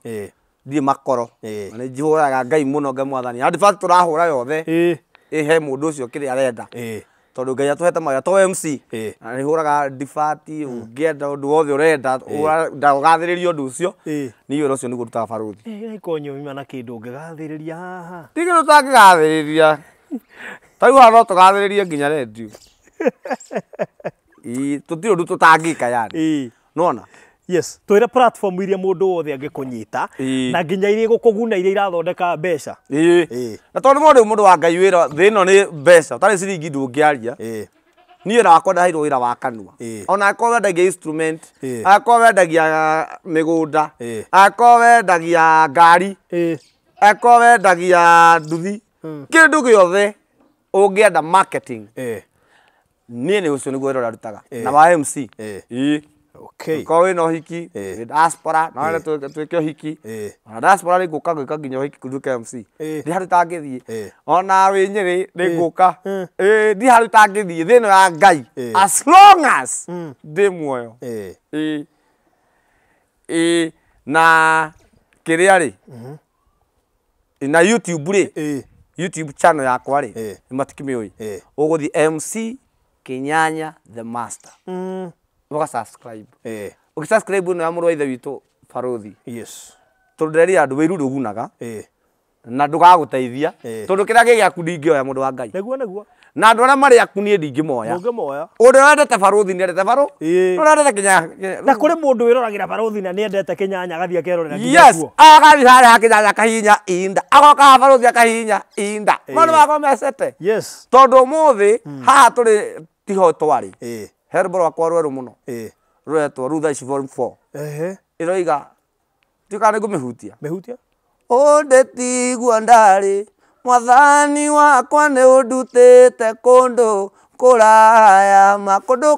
ndirä makoro nä njihå raga ngai må no ngai mwathani tå rahå ra yothe ä he må ndå å cio kä rä a arenda tondå ngai atå hete mawä ra to MC na nä hå raga å ngä enda å ndå wothe å renda å gathä rä ria å ndå å cio nä wä ra å cio nä guo rutaga barå konyå na kä ndå å ngä gathä rä ria haha ndigä rå tangä gathä rä ria tarä u haha no tå gathä rä rie nginya rendio tå tirå ndå tå tangä ka yani nona yes twä re platform iria må ndå wothe angä kå nyita na nginya iria gå kå guna iria irathondeka mbeca na tondå må ndå må ndå wa ngai wä ra thä ä no nä mbeca tarä ciringi ndå ngä aria niä ra wakwa ndaheirwo wä ra wa kanua ona akorwo wendagia instrument akorwo wendagia mä gå nda akorwo wendagia ngari akorwo wendagia nduthi kä ndå gä othe å ngä enda marketing niä nä å cio nä guo wä ra å rarutaga na wa MC korwo wä na å hiki diaspora no wende twä ke å hiki ona diaspora nä ngå ka gwä ka nginya å hiki nduä ka MC ndä harä tangä thiä ona wä nyä rä nä ngå ka ndä harä tangä thiä thä no ya ngai as long as ndä muoyo na kä rä a rä na YouTube rä YouTube channel yakwa rä nä matikå mä å ä å gå thiä MC Kinyanya the master uga subscribe uki subscribe no amuro ithe witå barothi tondå nderia andå wä ru ndå gunaga na ndå gagåteithia tondå kä rä a gä gä aku ndingä oya må ndå wa ngai na andå arä a marä aku niä ndingä moya å rä a wendete barothi nä endete barå å rä endete Kinyanya na kå rä må ndå wä roragä ra barothi na nä endete Kinyanya agathiä akerorera agathiä harä ha Kinyanya akahinya inda agoka ha barothi akahinya inda maå makwa mecete tondå må thä haha tå rä tiho twarä he rwä rwakwa rwerå må no rwetwo rä u tha ici volume 4 ä roiga tuä kana nä ngå mä hutia å ndä tigua ndarä mwathani wakwa nä å ndutä te kå ndå kå raya makå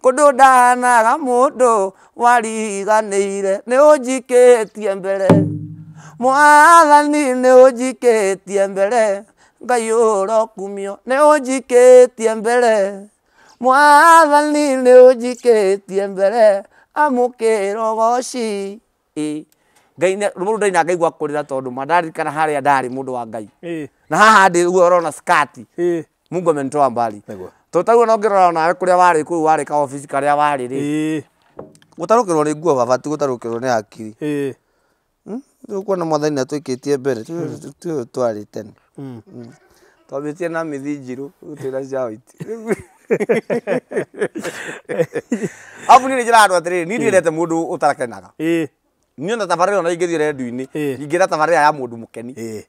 ndå ndanaga må ndå wariganä ire nä å njikä tie mbere mwathani nä å njikä tie mbere ngai å rokumio nä å njikä tie mbere mwathani nä å njikä tie mbere amå kä rogoci ngai må ndå ndari na ngaigua kå rä ra tondå mandarikana harä a ndarä må ndå wa ngai na haha ndä guo orona skati Mungu amenitoa mbali to taguo no ngä rora nawe kå rä a warä kå u warä ka obici karä a warä rä gå tarå kä rwo nä nguo baba ti gå tarå kä rwo nä hakiri tå kuona mwathani na twä kä tie mbere twarä tene twambä tie na mä thi njirå twä na cia white Abu ni njira andu atiri ni ndiendete mundu utarakenaga ni ona tabarira ona ingithie rendu-ini ingira tabarira ya mundu mukeni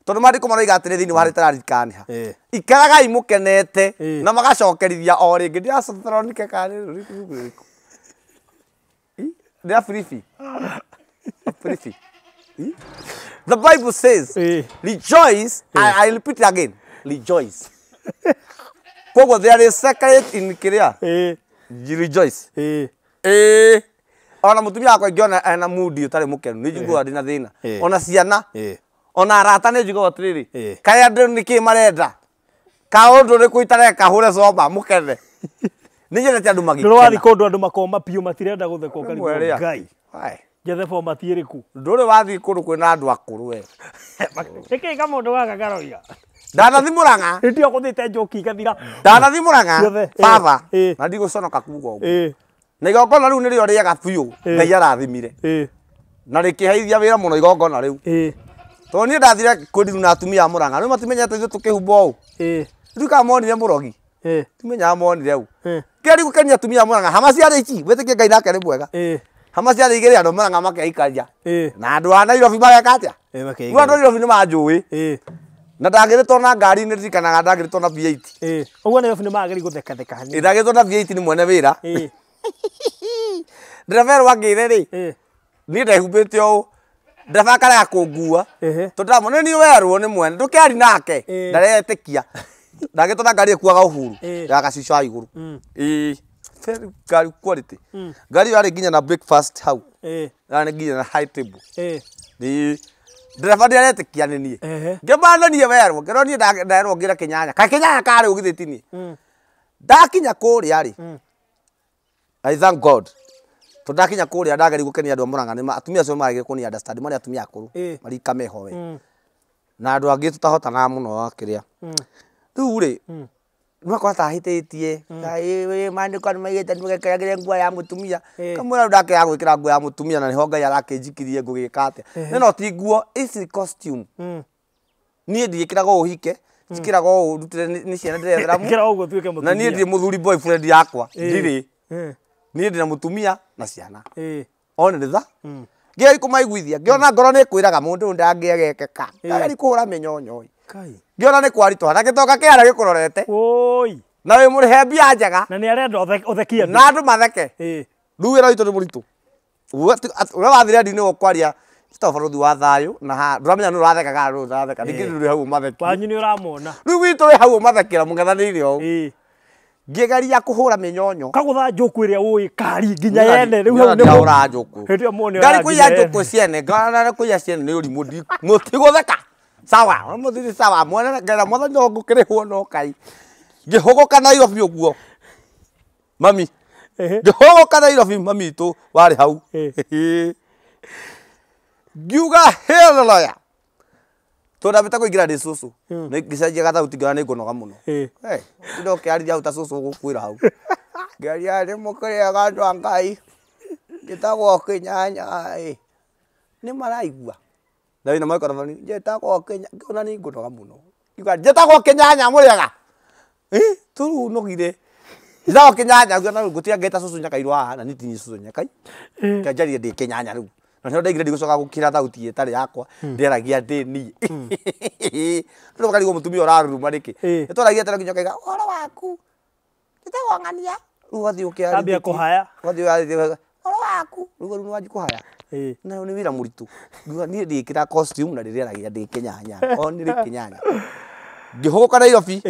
tondu mandiko maroiga atiri thiini wa ritararikaniha ikaragai mukenete na magacokerithia o ringi Thessalonike kani ndia Filipi the Bible says rejoice I repeat it again rejoice koguo there is secret in kiria rejoice ona mutumia wakwa ngiona ena mudi utari mukenu ni njiguaga ndina thina ona ciana ona arata ni njiguaga atiriri kaĩ andũ nĩkĩ marenda kaũndũ nĩ kũitareka hũre coma mukene nĩ nyendete andũ magikena ndũrĩ wathi kũndũ andũ makoma piũ matirenda gũtheka ũkarigwo Ngai njethe format ĩrĩkũ ndũrĩ wathi kũndũ kwĩna andũ akũrũ we ĩkĩ kamũndũ gaka karoiga ndanathi Mũrang'a ndio gũthĩte njoki ĩgathira ndanathi Mũrang'a baba na ndigũconoka kuuga ũguo na igongona rĩu nĩrĩo rĩega biũ Ngai arathimire na rĩkĩheithia wĩra mũno igongona rĩu tondũ niĩ ndathire kwĩndiru na atumia a Mũrang'a rĩu matimenyete ithuĩ tũkĩhumba ũũ rĩu kana monire mũrogi timenyaga monire ũũ kĩrĩ gũkenia atumia a Mũrang'a hama ciarĩ ici wĩtĩkie Ngai nake nĩ mwega hama ciarĩ igĩrĩ andũ Mũrang'a makeikaria na andũ a Nairobi mageka atĩa rĩu andũ a Nairobi nĩ manjũĩ na ndagĩrĩtwo na ngari-inĩ ndirikanaga ndagĩrĩtwo na V8 ũguo Nairobi nĩ mageri gũthekatheka hanini ndagĩrĩtwo na V8 nĩ mwene wĩra ndereba ũyũ angĩre rĩ niĩ ndehumbĩte ũũ ndereba akarega kũngua tondũ ndamwona nĩ werwo nĩ mwene ndũkĩari nake ndaretĩkia ndagĩtwo na ngari ĩkuaga ũhuru ya gacico wa igũrũ very ngari quality ngari ĩyo yarĩ nginya na breakfast hau yarĩ nginya na high table ndereba ndiaretĩkia nĩ niĩ ngĩmana niĩ werwo ngĩrwo niĩ nderwo ngĩre Kĩnyanya kaĩ Kĩnyanya karĩ ũgithĩti niĩ ndakinya kũrĩa rĩ I thank God to ndakinya kũrĩa ndageri gũkenia andũ a Mũrang'a nĩ atumia acio magĩrĩire kũni understand marĩ atumia akũrũ marika meho we na andũ angĩ tũtahotanaga mũno kĩrĩa rĩu rĩ nĩmakora tahĩtĩtie kaĩ mandĩko nĩ maigĩte ndũgekĩragĩre nguo ya mũtumia kamwĩra ndakĩaga gwĩkĩra nguo ya mũtumia na nĩho Ngai arakĩnjikirie ngũgĩka atĩa ĩno ti nguo ici costume niĩ ndigĩkĩraga ũũ hike njikĩraga ũũ ndutĩre nĩ ciana ndĩrethera na niĩ ndirĩ mũthuri boyfriend yakwa ndirĩ niĩ ndĩna mũtumia na ciana one nĩ tha ngĩgeri kũmaiguithia ngĩona ngoro nĩ kwĩraga mũndũ ndangĩegekeka ngageri kũhũra mĩnyonyo ngĩona nĩ kwaritũha na gĩtonga kĩa arĩa gĩkũrorete na wĩ mũrĩhe mbia njega na nĩ arenda ũthekie na andũ matheke rĩu wĩra witũ nĩ mũritũ ũrĩa wathire ndinĩ gũkwaria bũrũri wa thayũ na ndũramenya nĩ ũrathekaga nĩ ũratheka ningĩ ndũrĩ hau ũmatheki wanyu nĩ ũramona rĩu witũ wĩ hau ũmathekĩra mũngethanĩire ũũ ngĩgeria kũhũra mĩnyonyo kagũtha njũkũ ĩrĩa ũĩ kari nginya yene rĩu hau nĩ ũra njũkũ ngari kũiya njũkũ ciene ngana kũiya ciene nĩ ũrimũ mũtigũtheka sawa mũthiri sawa mwene ngera mothe no ngũkĩrĩhwo no Kai ngĩhũgũka Nairobi ũguo mami ngĩhũgũka Nairobi mami itũ warĩ hau ngiuga haleluya tondu ndambĩte kũingĩra ndĩ cũcũ ngĩcenjia gathauti ngĩona nĩ ngũnoga mũno ndokĩarithia hau ta cũcũ gũkwĩra hau ngĩaria nĩ mũkĩrĩaga andũ a Ngai njĩtagwo Kĩnyanya nĩ maraigua na wĩna microphone njĩtagwo Kĩnyanya ngĩona nĩ ngũnoga mũno ngiuga njĩtagwo Kĩnyanya mũrĩega tũrũ nogire njĩtagwo Kĩnyanya ngĩona gũtiga ngeta cũcũ Nyakairũ haha na nĩ ti cũcũ Nyakai kĩanjaria ndĩ Kĩnyanya rĩu na nĩ ndaigire ndigũcoka gũkira thauti ĩtarĩ yakwa ndĩaragia ndĩ niĩ rĩu karigwo mũtumia ũraruruma nĩkĩ nĩtwaragia tene nginya Kaiga ũhoro waku njĩtagwo Ng'ania rĩu wathiĩ ũkĩambia kũhaya ũhoro waku rĩu nĩ wanji kũhaya na nĩ wĩra mũritũ niĩ ndĩkĩra costume na ndĩrĩaragia ndĩ Kĩnyanya o nĩ Kĩnyanya ngĩhũgũka Nairobi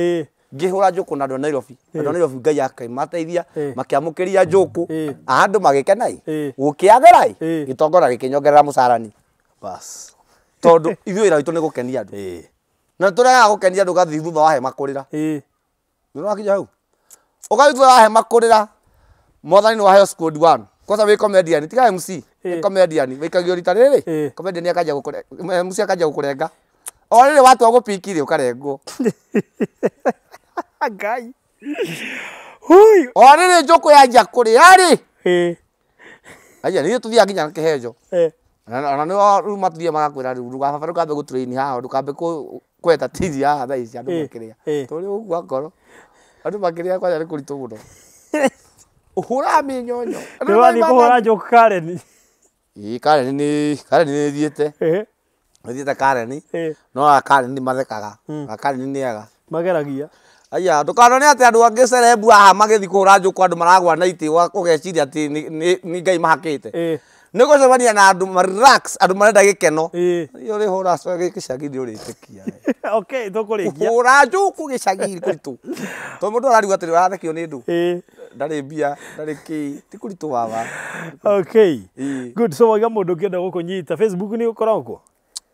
ngĩhũra njũkũ na andũ a Nairobi andũ a Nairobi Ngai akĩmateithia makĩamũkĩria njũkũ andũ magĩkena gũkĩagĩra gĩtongora gĩkĩnyongerera mũcarani bas tondũ ithuĩ wĩra witũ nĩ gũkenia andũ na tũregaga gũkenia andũ ũgathiĩ thutha wa hema kũrĩra nĩwakinya hau ũgathiĩ thutha wa hema kũrĩra mwathani nĩ waheo squad 1 kwanza wĩ comedian tiga MC wĩ comedian wĩikagio rita rĩrĩ comedian akanja gũkũrenga MC akanja gũkũrenga o rĩrĩ watua gũpikire ũkarengwo Ngai o rĩrĩ njũkũ yanjia kũrĩa rĩ aya nĩ tũthiaga nginya kĩhenjo ona nĩ rĩu matũthiaga magakwĩra rĩu ndũgababa ndũkambe gũtũraini haha ndũkambe kweta tizi haha thaa ici andũ makĩrĩa tũrĩ ũgua ngoro Andu makiria kwa yari kuritu muno. Uhura minyonyo. Ni wathi kuhura njoku Karen. Karen ni thiete. Thiete Karen. No Karen ni mathekaga. Karen ni ega. Mageragia. Aya ndukanone ati andu angi cerebu aha magithi kuhura njoku andu maragwa na iti wa kugeciria ati ni ngai mahakite. Nego cebania na andu relax andu marenda gikeno. Iyo ri hura so gicagiri uritikia. Okay, tukurikia. Hura njoku gicagiri kuritu. To mundu arariu ati arathekio ni ndu. Ndari mbia, ndari ki, ti kuritu baba. Okay. Good. So waga mundu kienda gukunyita Facebook ni ukoragwo kuo?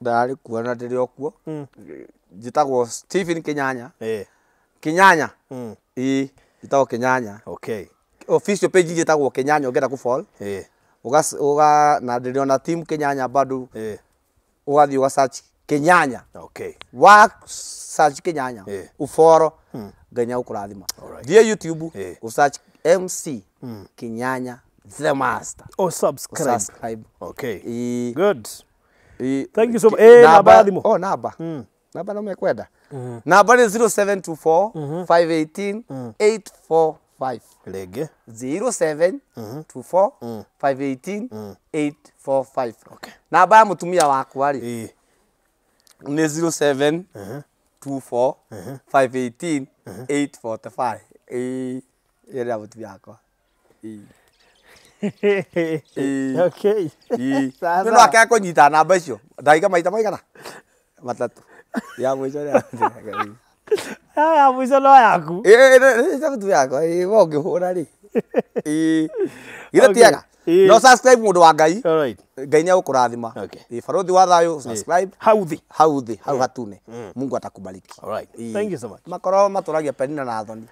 Ndari kuona ndiri okuo. Njitagwo Stephen Kinyanya. Kinyanya. Njitagwo Kinyanya. Okay. Official page njitagwo Kinyanya ungenda ku follow. Uga na ndiri ona team Kinyanya bado. Ugathi uga search Kinyanya. Okay. Wa search Kinyanya. Uforo. Ganya ukurathima. Thie YouTube usearch MC Kinyanya the Master. Subscribe. Okay. Good. Thank you so much. Namba thimo. Oh, namba. Namba no mekwenda. Namba ni 0724 518 845. Lege. 0724 518 845. Okay. Namba ya mutumia waku ari. Ni 07 24 518 845. Yera mutumia wakwa. Okay. No akaya kunyita namba icio. Ndaiga maita maigana? Matatu. Ya mwico ya. Ya mwico no yaku. Ita mutumia wakwa. Wo ngihura ri. Githe tiaga. No subscribe mundu wa Ngai. Alright. Ngai ni agukurathima. Barothi wa thayo subscribe. Hauthi. Hau hatune. Mungu atakubariki. Alright. Thank you so much. Makoro maturagia penina na thoni.